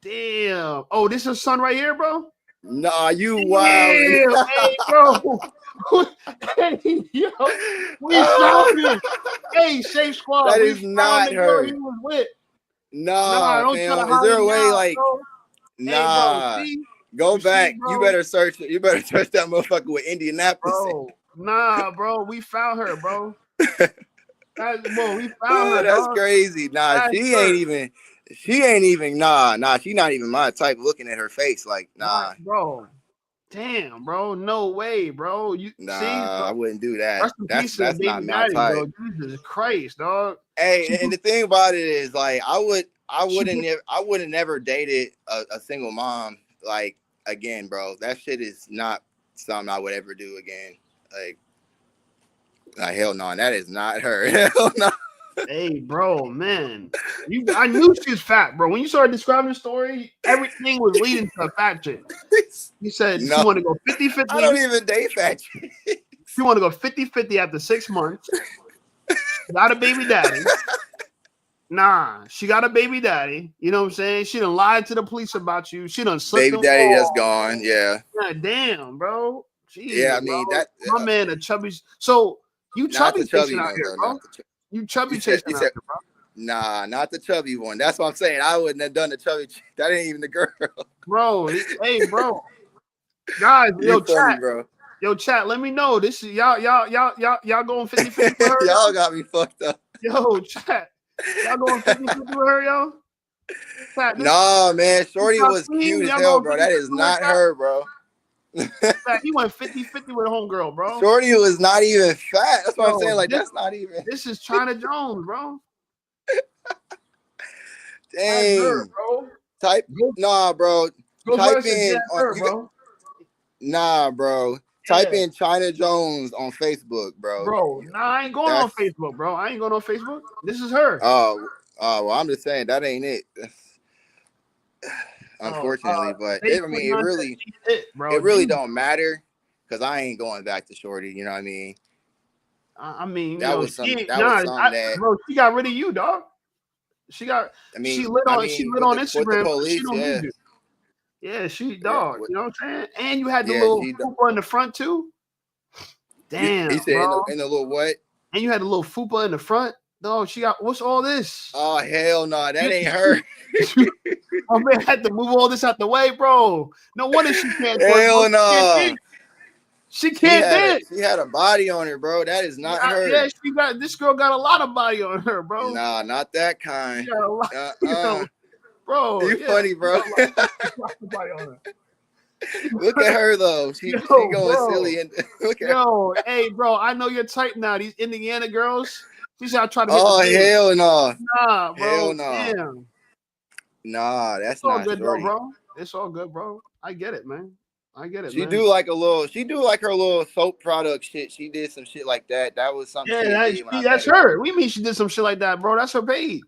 Damn. Oh, this is her son right here, bro?
Nah, you wild.
Hey, bro. Hey, yo. We found him. Hey, Safe Squad.
That is not her.
He was with.
Nah, fam. Is there a way like nah? Hey, bro, go back. You better search that motherfucker with Indianapolis.
Bro, nah, bro. We found her, bro. We found her.
That's crazy. Nah, she ain't even. Nah. She not even my type. Looking at her face, like nah,
bro. Damn, bro. No way, bro.
I wouldn't do that. That's not my type.
Bro. Jesus Christ, dog.
Hey, and the thing about it is, like, I would have never dated a single mom. Like, again, bro, that shit is not something I would ever do again. Like hell no, that is not her. Hell no.
Hey, bro, man. I knew she was fat, bro. When you started describing the story, everything was leading to a fat chick. You said she want to go 50-50.
I don't even date fat chicks.
She want to go 50-50 after 6 months. Got a baby daddy. Nah, she got a baby daddy. You know what I'm saying? She done lied to the police about you. She done slipped.
Baby daddy that's gone. Yeah.
God damn, bro. Jeez,
yeah, I mean
bro.
that.
My man, a chubby. So you chubby chasing out here, bro. You chubby chasing out here, bro.
Nah, not the chubby one. That's what I'm saying. I wouldn't have done the chubby. That ain't even the girl.
Bro, hey, bro. Guys,
chat, bro.
Yo, chat, let me know. This is y'all going 50-50 for her?
Y'all got me fucked up.
Yo, chat. Y'all going 50-50 with her, yo? Chat,
nah, man. Shorty was cute as hell, bro. That is not her, bro.
He went 50-50 with a homegirl, bro.
Shorty was not even fat. That's what I'm saying. Like, that's not even.
This is China Jones, bro.
Dang. Her, bro. Nah, bro. Type in. Nah, bro. Type in China Jones on Facebook, bro.
Bro, nah, I ain't going on Facebook, bro. I ain't going on Facebook. This is her.
Oh, well, I'm just saying that ain't it. unfortunately. But
Baby
I mean,
Young said she hit, bro.
it really don't matter because I ain't going back to Shorty. You know what I mean?
I mean,
That was something that,
bro, she got rid of you, dog. She lit on
with the
Instagram, but she
police,
don't
yeah.
need you. Yeah,
Yeah,
dog. You know what I'm saying? And you had the
yeah,
little fupa in the front too. Damn,
he said
bro.
in the little what?
And you had a little fupa in the front. Dog, she got what's all this?
Oh hell no, that ain't her.
My man had to move all this out the way, bro. No wonder she can't twerk.
Hell no.
She can't dance.
She had a body on her, bro. That is not her.
Yeah, this girl got a lot of body on her, bro.
Nah, not that kind.
She got a lot, bro.
You funny, bro. Look at her though. She going silly and look at her.
Hey, bro. I know your type now. These Indiana girls. She's out trying to.
Hell no.
Nah, bro.
Hell no.
Damn.
Nah, that's
it's all
not
good,
Shorty.
bro. It's all good, bro. I get it, man. I get it.
She do like her little soap product shit. She did some shit like that. That was something.
Yeah, that's her. We mean she did some shit like that, bro. That's her page.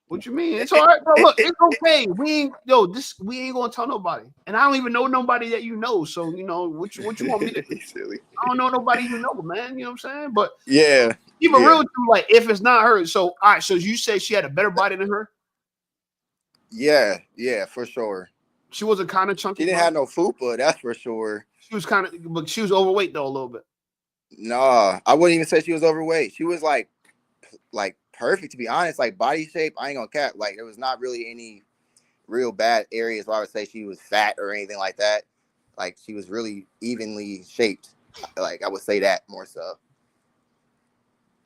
What you mean? It's all right, bro. Look, it's okay. We ain't gonna tell nobody. And I don't even know nobody that you know. So you know what you want me to do?
Silly.
I don't know nobody you know, man. You know what I'm saying? But
yeah,
keep it real with you, like if it's not her. So all right, so you say she had a better body than her?
Yeah, for sure.
She wasn't kind of chunky.
She didn't have no fupa, that's for sure.
She was but she was overweight though a little bit.
Nah, I wouldn't even say she was overweight. She was like perfect, to be honest. Like body shape, I ain't gonna cap. Like there was not really any real bad areas where I would say she was fat or anything like that. Like she was really evenly shaped. Like I would say that more so.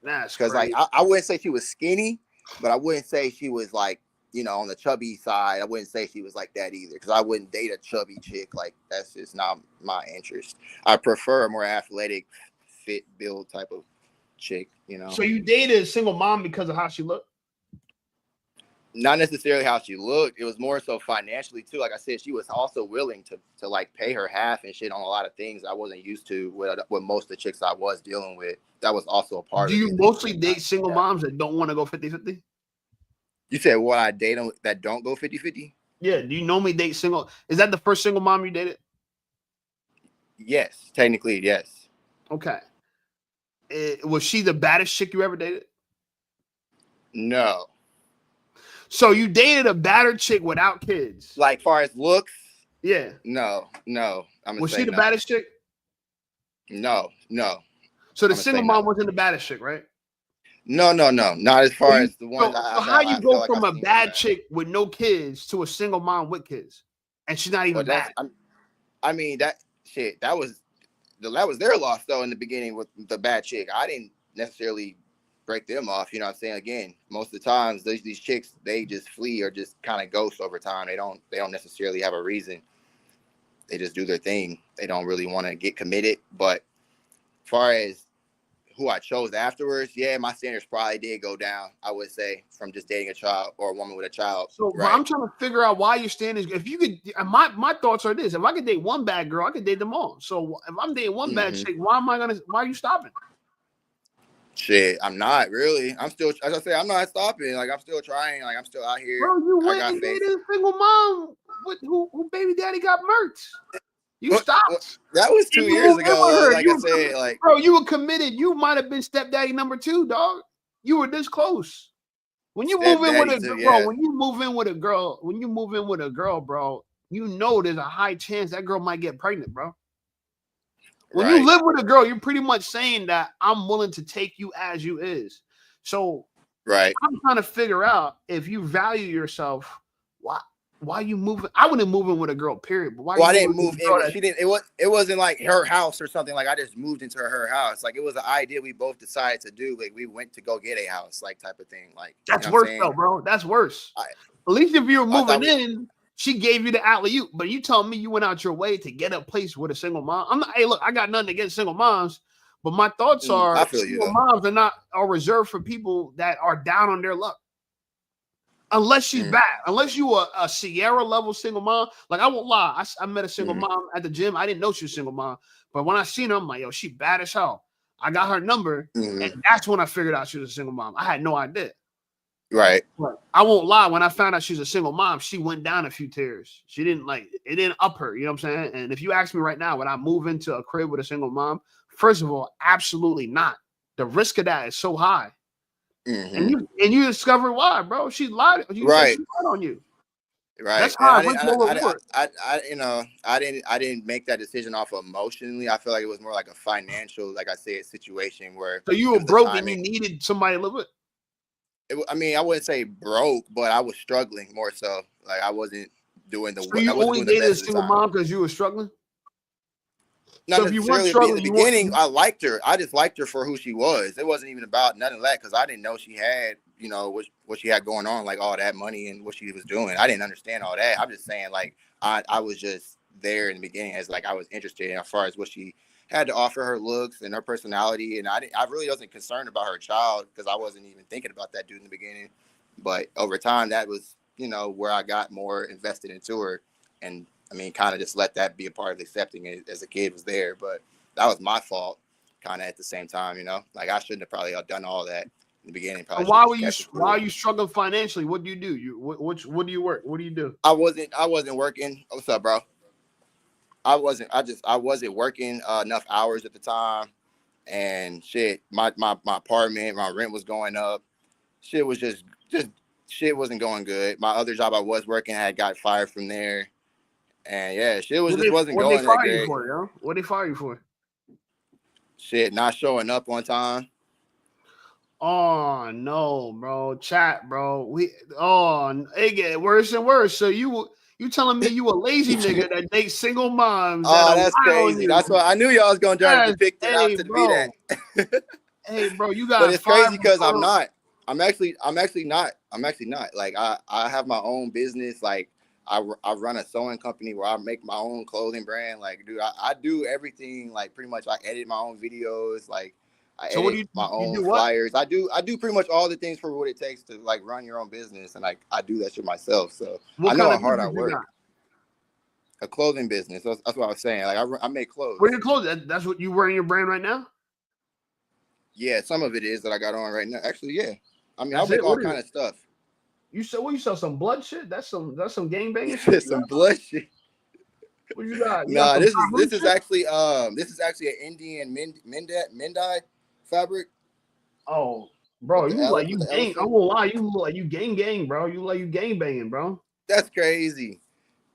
That's
because like I wouldn't say she was skinny, but I wouldn't say she was like, you know, on the chubby side. I wouldn't say she was like that either, because I wouldn't date a chubby chick. Like that's just not my interest. I prefer a more athletic, fit build type of chick, you know.
So you dated a single mom because of how she looked?
Not necessarily how she looked. It was more so financially too. Like I said, she was also willing to like pay her half and shit on a lot of things I wasn't used to with most of the chicks I was dealing with. That was also a part of it. Do
you mostly date single moms that don't want to go 50-50?
You said what I date them that don't go 50-50?
Yeah. Do you normally date single? Is that the first single mom you dated?
Yes, technically, yes.
Okay. Was she the baddest chick you ever dated?
No.
So you dated a badder chick without kids?
Like far as looks?
Yeah.
No.
Was she the baddest chick?
No.
So the single mom wasn't the baddest chick, right?
No. Not as far as the one.
So how you go from a bad chick with no kids to a single mom with kids, and she's not even bad?
I mean that shit. That was their loss though in the beginning with the bad chick. I didn't necessarily break them off. You know what I'm saying? Again, most of the times these chicks, they just flee or just kind of ghost over time. They don't necessarily have a reason. They just do their thing. They don't really want to get committed. But as far as who I chose afterwards, yeah, my standards probably did go down, I would say, from just dating a child or a woman with a child.
So right? I'm trying to figure out why your standards. If you could, my thoughts are this: if I could date one bad girl, I could date them all. So if I'm dating one bad chick, why are you stopping?
Shit, I'm not really. I'm still, as I say, I'm not stopping. Like I'm still trying. Like I'm still out here.
Bro, you went and dated a single mom with who baby daddy got murked. You stopped.
That was 2 years ago. Like I said, like
bro, you were committed. You might have been stepdaddy number 2, dog. You were this close. When you move in with a girl, when you move in with a girl, bro, you know there's a high chance that girl might get pregnant, bro. When you live with a girl, you're pretty much saying that I'm willing to take you as you is. So I'm trying to figure out if you value yourself, why you moving? I wouldn't move in with a girl, period. But why?
Well, I didn't move in. She didn't. It wasn't like her house or something. Like I just moved into her house. Like it was an idea we both decided to do. Like we went to go get a house, like type of thing. Like
that's worse though, bro. That's worse. At least if you were moving in, she gave you the alley-oop. But you tell me you went out your way to get a place with a single mom. I'm not. Hey, look, I got nothing against single moms, but my thoughts are single moms are reserved for people that are down on their luck. Unless she's bad, unless you are a Sierra level single mom, like I won't lie, I met a single mom at the gym. I didn't know she was a single mom, but when I seen her, I'm like, yo, she bad as hell. I got her number, and that's when I figured out she was a single mom. I had no idea.
Right.
But I won't lie. When I found out she's a single mom, she went down a few tiers. She didn't like it. Didn't up her. You know what I'm saying? And if you ask me right now, would I move into a crib with a single mom? First of all, absolutely not. The risk of that is so high.
Mm-hmm.
And you discover why, bro. She lied. You said she
Right.
lied on you.
Right.
That's
And
high risk, low reward.
I didn't make that decision off of emotionally. I feel like it was more like a financial, like I said, situation where
So you
it
were
was the
broke and you
timing.
needed somebody to live with.
I mean, I wouldn't say broke, but I was struggling more so. Like I wasn't doing
So you only
the
dated a
best at the
single
time.
mom because you were struggling.
Not
So if you weren't
necessarily in
struggling,
the
you weren't.
beginning. I liked her. I just liked her for who she was. It wasn't even about none of that because I didn't know she had, what she had going on, like all that money and what she was doing. I didn't understand all that. I'm just saying, like, I was just there in the beginning as like I was interested in as far as what she had to offer, her looks and her personality. And I really wasn't concerned about her child because I wasn't even thinking about that dude in the beginning. But over time, that was, where I got more invested into her. And I mean, kind of just let that be a part of accepting it as a kid was there. But that was my fault, kind of at the same time, like I shouldn't have probably done all that in the beginning.
So
Probably should have just kept it
why
cool.
are you struggling financially? What do you do? What do you work? What do you do?
I wasn't working. What's up, bro? I wasn't working enough hours at the time, and shit, my apartment, my rent was going up. Shit was just shit wasn't going good. My other job I was working, I had got fired from there. And yeah, shit wasn't
What they
going that
fire you
great.
for, yo? What they fire you for?
Shit, not showing up on time.
Oh no, bro. Chat, bro. It get worse and worse. So you telling me you a lazy nigga that dates single moms that
Oh,
are
that's
lie on
crazy.
you?
That's why I knew y'all was gonna try to
Yes,
depict it out
hey,
to be that.
bro. Hey, bro, you
But
got
it's
five
crazy because I'm
referrals.
not. I'm actually not. I'm actually not. Like I have my own business. Like I run a sewing company where I make my own clothing brand. Like, dude, I do everything. Like pretty much, I edit my own videos. Like I
So what do
edit my
you
own
do? What?
flyers. I do pretty much all the things for what it takes to like run your own business, and like I do that shit myself. So I
What
know
kind
how
of
hard I
business you
work.
got?
A clothing business. That's what I was saying. Like I make
Where
clothes.
your clothes? That's what you wearing your brand right now?
Yeah, some of it is that I got on right now. Actually, yeah. I mean, I'll
That's
make
it.
all
What is
kind
it?
of stuff.
You sell some blood shit? That's some gang banging shit. You
Some
got?
blood shit.
What you got? You got
Nah,
some hot hood shit?
this is actually an Indian Mendai fabric
Oh, bro, you look like
with
you
the
gang. I
elephant.
won't lie, you look like you gang, bro. You look like you gang banging, bro.
That's crazy.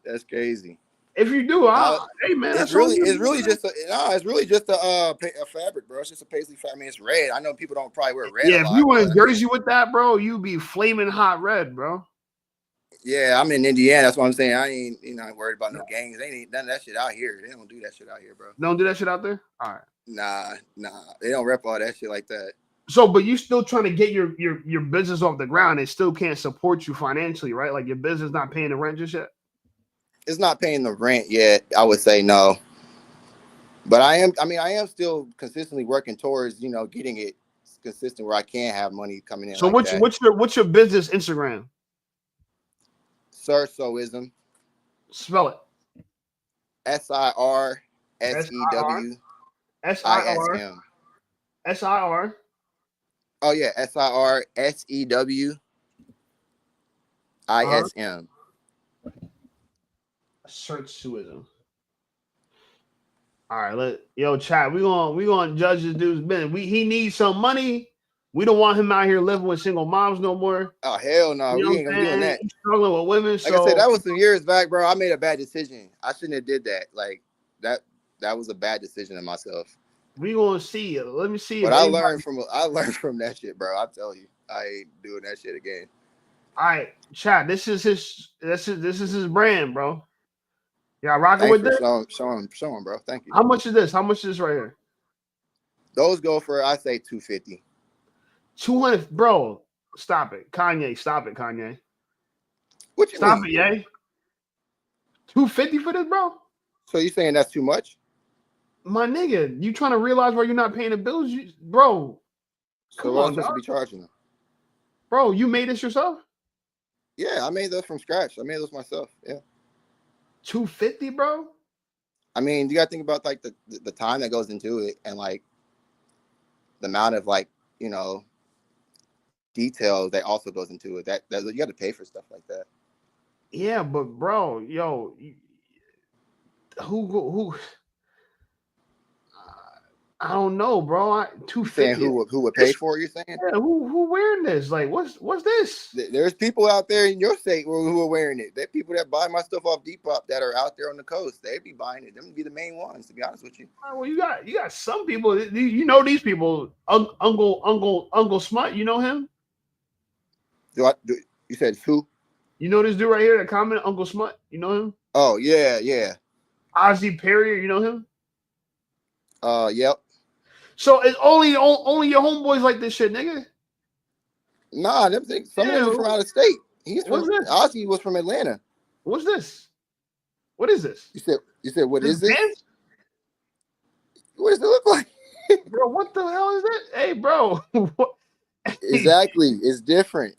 That's crazy.
If you do,
Now,
hey man, that's on you.
it's really just a no, it's really just a fabric, bro. It's just a paisley fabric. I mean, it's red. I know people don't probably wear red a
Yeah, if you
lot,
were
but
in
I mean,
Jersey with that, bro, you be flaming hot red, bro.
yeah, I'm in Indiana. That's what I'm saying. I ain't worried about no gangs. They ain't none of that shit out here. They don't do that shit out here, bro.
Don't do that shit out there. All right.
Nah. They don't rep all that shit like that.
So, but you still trying to get your business off the ground and still can't support you financially, right? Like your business not paying the rent just yet.
It's not paying the rent yet. I would say no. But I am. I mean, I am still consistently working towards, getting it consistent where I can have money coming in
So
like that.
what's your business Instagram?
Sirsoism.
Spell it. S I R
SIRSEWISM.
S I R S I R.
Oh yeah, SIRSEWISM.
Search suism. All right, chat. We gonna judge this dude's business. He needs some money. We don't want him out here living with single moms no more.
Oh hell no,
You know
we
what
ain't
I'm
gonna be doing
saying?
that.
He's struggling with women,
Like I said,
so
that was some years back, bro. I made a bad decision. I shouldn't have did that. Like that was a bad decision of myself.
we gonna see. Let me see if
But
anybody.
I learned from that shit, bro. I tell you, I ain't doing that shit again.
All right, chat. This is his brand, bro. Y'all rocking
Thanks
with
for
this?
showing, bro. Thank you.
How much is this? How much is this right here?
Those go for I say 250.
200, bro. Stop it, Kanye. Stop it, Kanye.
What you
Stop
mean?
it, yay. 250 for this, bro?
So you saying that's too much?
My nigga, you trying to realize why you're not paying the bills, bro?
So
Come
what am I
on,
supposed
dog.
to be charging them?
Bro, you made this yourself?
Yeah, I made those from scratch. I made those myself. Yeah.
250, bro?
I mean, you got to think about like the time that goes into it and like the amount of like, you know, details that also goes into it. That you got to pay for stuff like that.
Yeah, but bro, yo, who I don't know, bro. Two
You saying
fifty.
who would pay for it? You're saying
Who wearing this? Like, what's this?
there's people out there in your state who are wearing it. There are people that buy my stuff off Depop that are out there on the coast. They be buying it. Them would be the main ones, to be honest with you.
Well, you got some people. You know these people. Uncle Smut. You know him?
You said who?
You know this dude right here that commented, Uncle Smut. You know him?
Oh yeah.
Ozzy Perrier. You know him?
Yep.
So it's only your homeboys like this shit, nigga.
Nah, them things. Some of them are from out of state. Ozzy was from Atlanta.
What's this? What is this?
You said what is this?
Pants?
What does it look like?
Bro, what the hell is that? Hey, bro.
Exactly. It's different.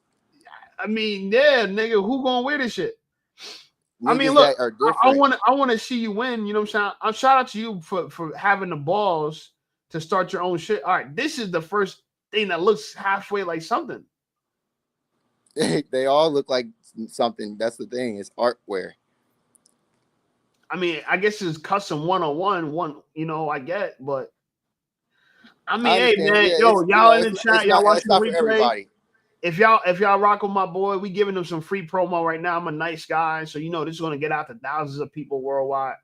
I mean, yeah, nigga, who gonna wear this shit?
Niggas
I mean, look, I want to see you win. You know what I'm saying? I'm shout out to you for having the balls to start your own shit. All right, this is the first thing that looks halfway like something.
They all look like something. That's the thing. It's artware.
I mean, I guess it's custom one. You know, I get, but I mean, hey man,
yeah,
y'all in the chat, y'all watching the replay.
Everybody.
If y'all rock with my boy, we giving him some free promo right now. I'm a nice guy, so you know this is gonna get out to thousands of people worldwide.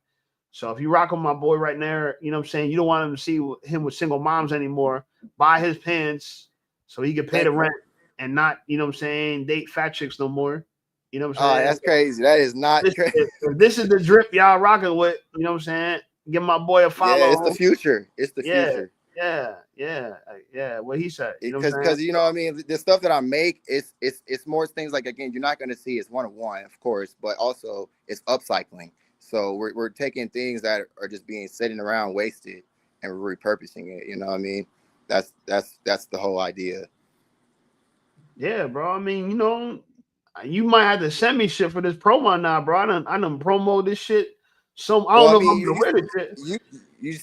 So if you rock with my boy right there, you know what I'm saying, you don't want him to see him with single moms anymore. Buy his pants so he can pay the rent and not, you know what I'm saying, date fat chicks no more. You know what I'm saying?
Oh, that's crazy. That is not crazy.
If this is the drip y'all rocking with, you know what I'm saying? Give my boy a follow.
Yeah, it's the future. It's the future.
Yeah. What he said.
Because you know what I mean, the stuff that I make it's more things like, again, you're not going to see it's one of one, of course, but also it's upcycling. So we're taking things that are just being sitting around wasted and we're repurposing it. You know what I mean? That's the whole idea.
Yeah, bro. I mean, you know, you might have to send me shit for this promo now, bro. I done promo this shit. So I don't know if I'm gonna wear this shit.
You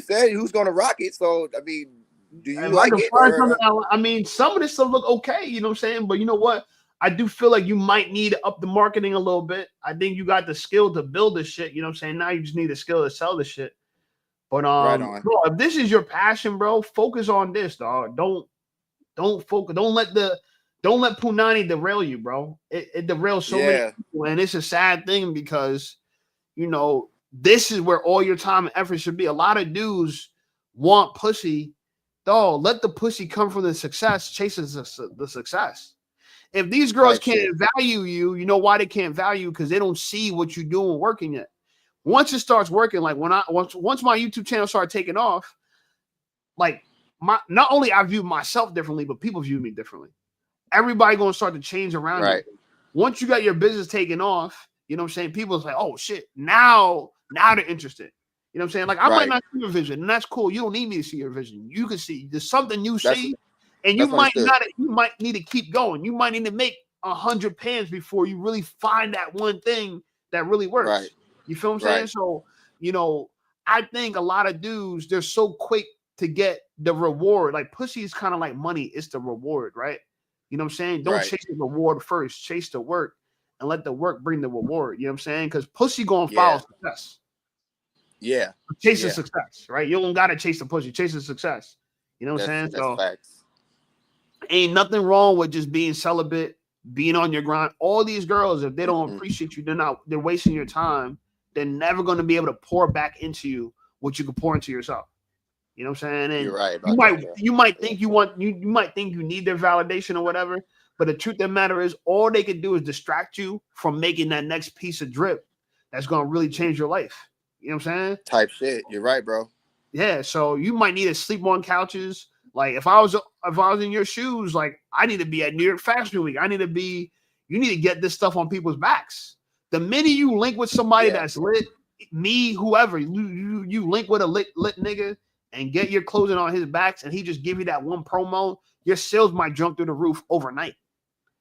said who's gonna rock it. So I mean, do you like it?
I mean, some of this stuff look okay, you know what I'm saying? But you know what? I do feel like you might need to up the marketing a little bit. I think you got the skill to build this shit, you know what I'm saying? Now you just need the skill to sell this shit. But
right on.
bro, if this is your passion, bro, focus on this, dog. Don't focus. Don't let Punani derail you, bro. It derails so many people, and it's a sad thing because, you know, this is where all your time and effort should be. A lot of dudes want pussy. Dog, let the pussy come from the success, chases the success. If these girls can't value you, you know why they can't value? Because they don't see what you're doing working yet. Once it starts working, like once my YouTube channel started taking off, like not only I view myself differently, but people view me differently. Everybody gonna start to change around you. Once you got your business taken off, you know what I'm saying? People's like, oh shit, now they're interested. You know what I'm saying? Like I might not see your vision, and that's cool. You don't need me to see your vision. You can see there's something you see, and you might need to keep going. You might need to make 100 pans before you really find that one thing that really works.
Right.
You feel what I'm saying? So, you know, I think a lot of dudes, they're so quick to get the reward. Like pussy is kind of like money. It's the reward, right? You know what I'm saying? Don't chase the reward first. Chase the work and let the work bring the reward. You know what I'm saying? Because pussy gonna follow success.
Yeah.
Chase the success, right? You don't gotta chase the pussy. Chase the success. You know what I'm saying?
That's facts.
Ain't nothing wrong with just being celibate, being on your grind. All these girls, if they don't appreciate you, they're wasting your time. They're never going to be able to pour back into you what you can pour into yourself. You know what I'm saying? And
you're right.
You might think you might think you need their validation or whatever, but the truth of the matter is all they can do is distract you from making that next piece of drip that's going to really change your life. You know what I'm saying?
Type shit. You're right, bro.
Yeah. So you might need to sleep on couches. Like if I was in your shoes, like I need to be at New York Fashion Week. You need to get this stuff on people's backs. The minute you link with somebody that's lit, me, whoever, you link with a lit nigga and get your clothing on his backs and he just give you that one promo, your sales might jump through the roof overnight.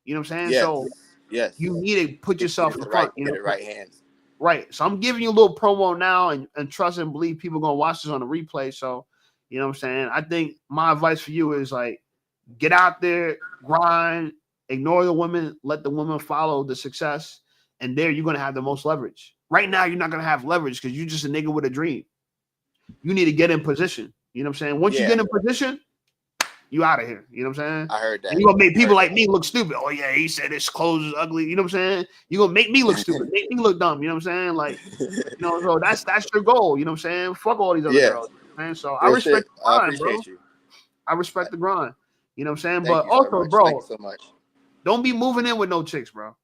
You know what I'm saying?
Yes.
So you need to put yourself in front.
Get the right hands.
Right. So I'm giving you a little promo now and trust and believe people are going to watch this on the replay. So, you know what I'm saying? I think my advice for you is like, Get out there, grind, ignore the women, let the women follow the success, and there you're gonna have the most leverage. Right now, you're not gonna have leverage because you're just a nigga with a dream. You need to get in position. You know what I'm saying? Once you get in position, you out of here. You know what I'm saying?
I heard that.
And you're gonna make people like me look stupid. Oh yeah, he said his clothes is ugly. You know what I'm saying? You're gonna make me look stupid, make me look dumb. You know what I'm saying? Like, you know, so that's your goal. You know what I'm saying? Fuck all these other girls, man. So I respect the grind,
appreciate you.
I respect the grind. You know what I'm saying?
Thank
But
you so
also,
much.
bro,
Thank you so much.
Don't be moving in with no chicks, bro.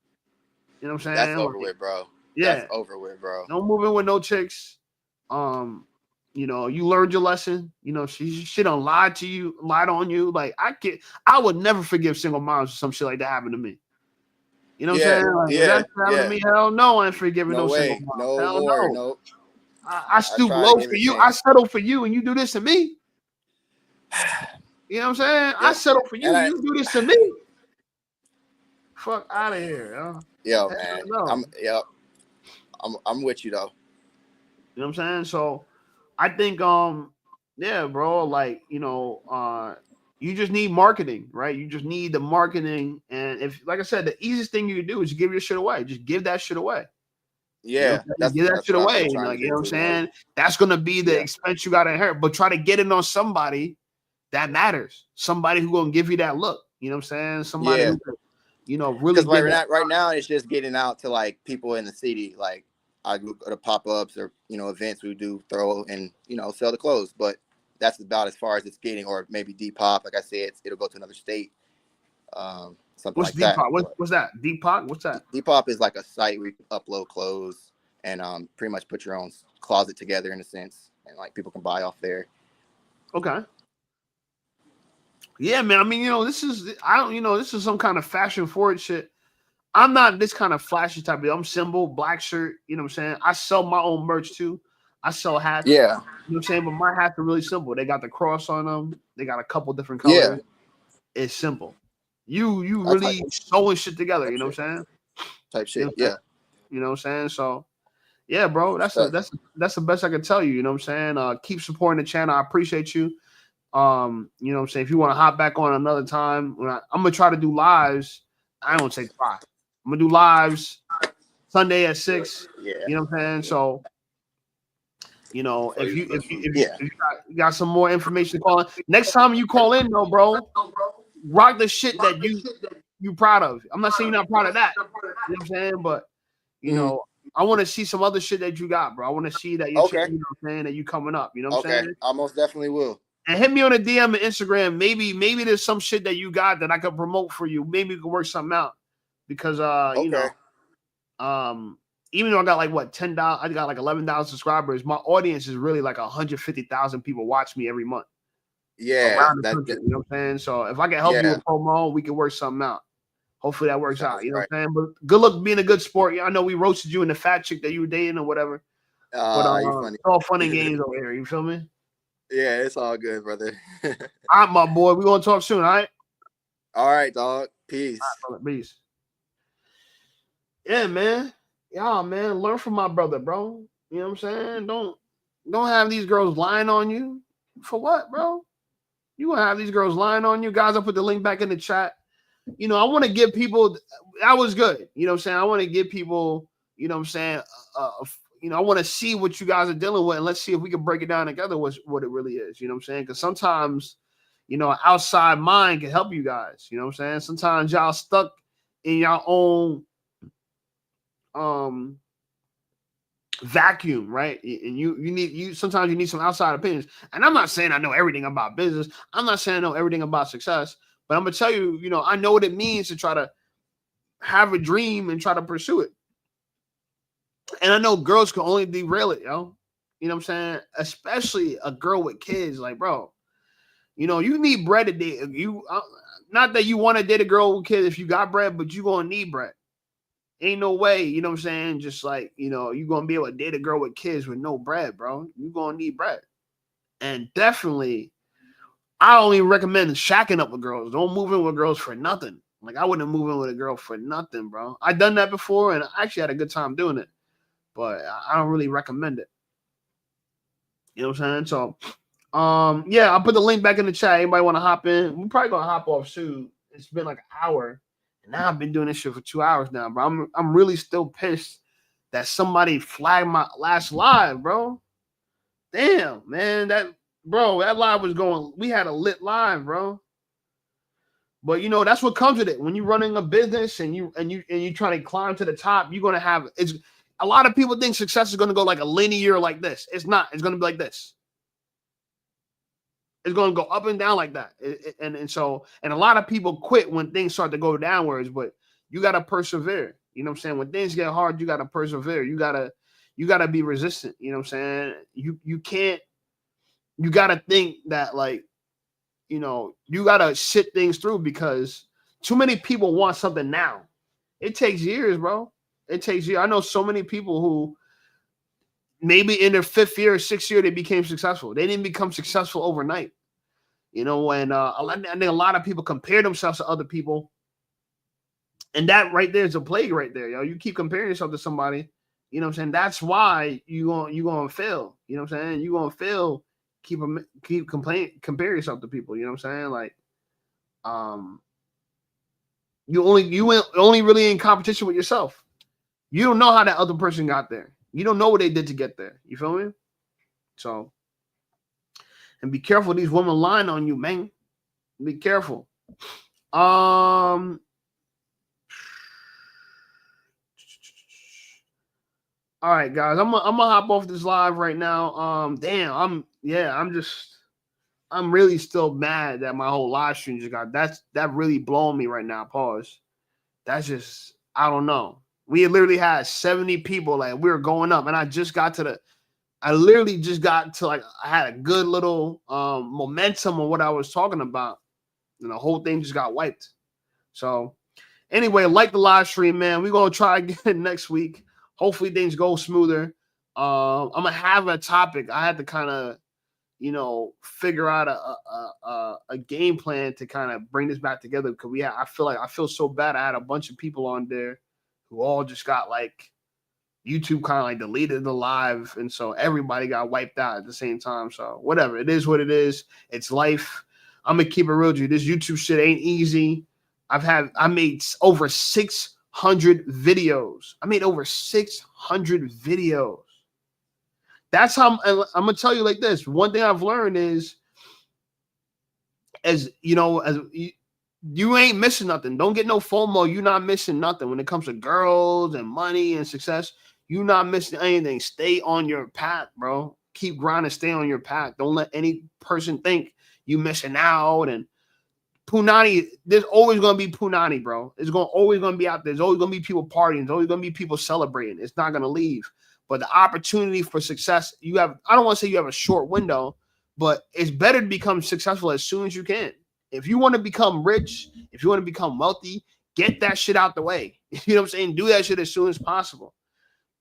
You know what I'm saying?
That's over with, bro.
Yeah.
That's over with, bro.
Don't move in with no chicks. You know, you learned your lesson. You know, she done lied to you, lied on you. Like, I would never forgive single moms if some shit like that happened to me. You know what I'm saying? Like, if that happened to me, hell no, I ain't forgiving no single mom.
No
hell
more,
no.
nope.
I stoop low for you. I settle for you, and you do this to me. You know what I'm saying? Yep. I settle for you. You do this to me. Fuck out of here,
yo. Man. No. I'm with you though.
You know what I'm saying? So I think yeah, bro, like, you know, you just need marketing, right? You just need the marketing. And if, like I said, the easiest thing you can do is give your shit away. Just give that shit away.
Yeah,
you know, give that shit away. Like, you know what I'm saying? That's gonna be the expense you gotta inherit. But try to get it on somebody that matters. Somebody who's gonna give you that look. You know what I'm saying? Somebody who, you know, really.
Because right now it's just getting out to like people in the city. Like, I go to pop-ups or, you know, events we do throw and, you know, sell the clothes. But that's about as far as it's getting. Or maybe Depop, like I said, it'll go to another state. Something
what's
like
Depop?
that.
What's that? Depop? What's that?
Depop is like a site where you can upload clothes and pretty much put your own closet together in a sense. And like people can buy off there.
Okay. Yeah, man. I mean, you know, this is some kind of fashion forward shit. I'm not this kind of flashy type of. I'm simple, black shirt. You know what I'm saying? I sell my own merch too. I sell hats.
Yeah.
You know what I'm saying? But my hats are really simple. They got the cross on them. They got a couple different colors. Yeah. It's simple. You really sewing shit together. You know what I'm saying?
Type shit.
You know you know what I'm saying? So, yeah, bro. That's the best I can tell you. You know what I'm saying? Keep supporting the channel. I appreciate you. You know what I'm saying? If you want to hop back on another time, I'm gonna try to do lives. I don't take 5. I'm gonna do lives Sunday at 6.
Yeah.
You know what I'm saying? So, you know, if you got some more information to call in. Next time you call in, though, bro, rock the shit that you proud of. I'm not saying you're not proud of that. You know what I'm saying? But you know, I want to see some other shit that you got, bro. I want to see that you're you know what I'm saying, that you coming up. You know what I'm saying?
I most definitely will.
And hit me on a DM and Instagram. Maybe there's some shit that you got that I could promote for you. Maybe we can work something out. Because you know, even though I got like what $10, I got like 11,000 subscribers. My audience is really like 150,000 people watch me every month.
Yeah,
around the country, you know what I'm saying? So if I can help you with promo, we can work something out. Hopefully that works out. You know what I'm saying? But good luck being a good sport. I know we roasted you and the fat chick that you were dating or whatever. But
funny.
It's all fun and games over here. You feel me?
Yeah, it's all good, brother.
All right, my boy. We're gonna talk soon. All right.
All right, dog. Peace.
All right, peace. Yeah, man. Yeah, man. Learn from my brother, bro. You know what I'm saying? Don't have these girls lying on you. For what, bro? You gonna have these girls lying on you. Guys, I'll put the link back in the chat. You know, I want to give people that was good. You know what I'm saying? I want to give people, you know what I'm saying, you know, I want to see what you guys are dealing with, and let's see if we can break it down together what it really is. You know what I'm saying? Because sometimes, you know, an outside mind can help you guys. You know what I'm saying? Sometimes y'all stuck in your own vacuum, right? And you sometimes you need some outside opinions. And I'm not saying I know everything about business. I'm not saying I know everything about success, but I'm gonna tell you, you know, I know what it means to try to have a dream and try to pursue it. And I know girls can only derail it, yo. You know what I'm saying? Especially a girl with kids, like, bro. You know, you need bread to date. Not that you want to date a girl with kids if you got bread, but you gonna need bread. Ain't no way, you know what I'm saying? Just like, you know, you're going to be able to date a girl with kids with no bread, bro. You're going to need bread. And definitely, I only recommend shacking up with girls. Don't move in with girls for nothing. Like, I wouldn't move in with a girl for nothing, bro. I done that before, and I actually had a good time doing it. But I don't really recommend it. You know what I'm saying? So, Yeah, I'll put the link back in the chat. Anybody want to hop in? We're probably gonna hop off soon. It's been like an hour, and now I've been doing this shit for 2 hours now, bro. I'm really still pissed that somebody flagged my last live, bro. Damn, man, that live was going. We had a lit live, bro. But you know that's what comes with it. When you're running a business and you trying to climb to the top, you're gonna have it's. A lot of people think success is gonna go like a linear like this. It's not. It's gonna be like this. It's going to go up and down like that. And a lot of people quit when things start to go downwards, but you got to persevere. You know what I'm saying? When things get hard, you got to persevere. You got to be resistant. You know what I'm saying? You got to think that like, you know, you got to sit things through because too many people want something now. It takes years, bro. It takes years. I know so many people who maybe in their 5th year or 6th year, they became successful. They didn't become successful overnight. You know, and I think a lot of people compare themselves to other people. And that right there is a plague right there, yo. You keep comparing yourself to somebody, you know what I'm saying? That's why you're going to fail. You know what I'm saying? You're going to fail. Compare yourself to people. You know what I'm saying? Like, you only really in competition with yourself. You don't know how that other person got there. You don't know what they did to get there. You feel me? So, and be careful. These women lying on you, man. Be careful. All right, guys. I'm gonna hop off this live right now. Damn. I'm really still mad that my whole live stream just got that really blowing me right now. Pause. That's just I don't know. We literally had 70 people. Like we were going up, and I literally just got to like I had a good little momentum on what I was talking about, and the whole thing just got wiped. So anyway, like the live stream, man. We're gonna try again next week. Hopefully things go smoother. I'm gonna have a topic. I had to kind of, you know, figure out a game plan to kind of bring this back together because I feel so bad. I had a bunch of people on there who all just got like YouTube kind of like deleted the live, and so everybody got wiped out at the same time. So whatever, it is what it is. It's life. I'm gonna keep it real with you. This YouTube shit ain't easy. I made over 600 videos. I made over 600 videos. That's how I'm gonna tell you like this. One thing I've learned is, as you know, you ain't missing nothing. Don't get no FOMO. You're not missing nothing when it comes to girls and money and success. You're not missing anything. Stay on your path, bro. Keep grinding. Stay on your path. Don't let any person think you missing out. And Punani, there's always going to be Punani, bro. It's always going to be out there. There's always going to be people partying. There's always going to be people celebrating. It's not going to leave. But the opportunity for success, I don't want to say you have a short window, but it's better to become successful as soon as you can. If you want to become rich, if you want to become wealthy, get that shit out the way. You know what I'm saying? Do that shit as soon as possible.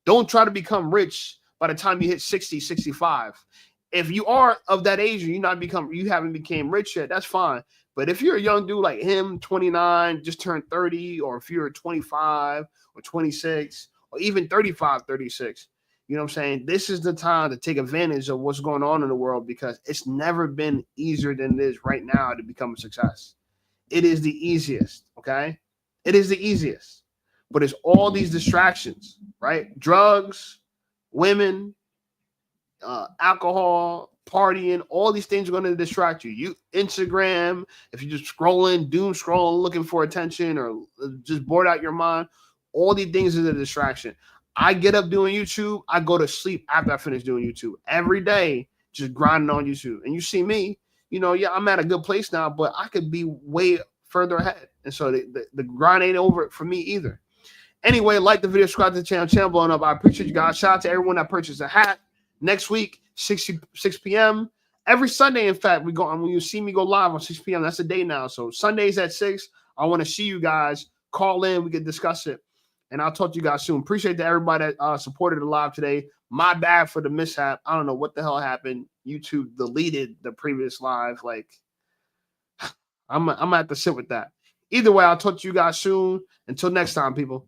Don't try to become rich by the time you hit 60, 65. If you are of that age and you haven't become rich yet, that's fine. But if you're a young dude like him, 29, just turned 30, or if you're 25 or 26 or even 35, 36, you know what I'm saying? This is the time to take advantage of what's going on in the world because it's never been easier than it is right now to become a success. It is the easiest, okay? It is the easiest. But it's all these distractions, right? Drugs, women, alcohol, partying, all these things are going to distract you. Instagram, if you're just scrolling, doom scrolling, looking for attention or just bored out your mind, all these things is a distraction. I get up doing YouTube. I go to sleep after I finish doing YouTube every day, just grinding on YouTube. And you see me, you know, yeah, I'm at a good place now, but I could be way further ahead. And so the grind ain't over for me either. Anyway, like the video, subscribe to the channel blowing up. I appreciate you guys. Shout out to everyone that purchased a hat. Next week, 6 p.m. Every Sunday, in fact, we go on. When you see me go live on 6 p.m., that's the day now. So Sundays at 6, I want to see you guys. Call in. We can discuss it. And I'll talk to you guys soon. Appreciate to everybody that supported the live today. My bad for the mishap. I don't know what the hell happened. YouTube deleted the previous live. Like, I'm going to have to sit with that. Either way, I'll talk to you guys soon. Until next time, people.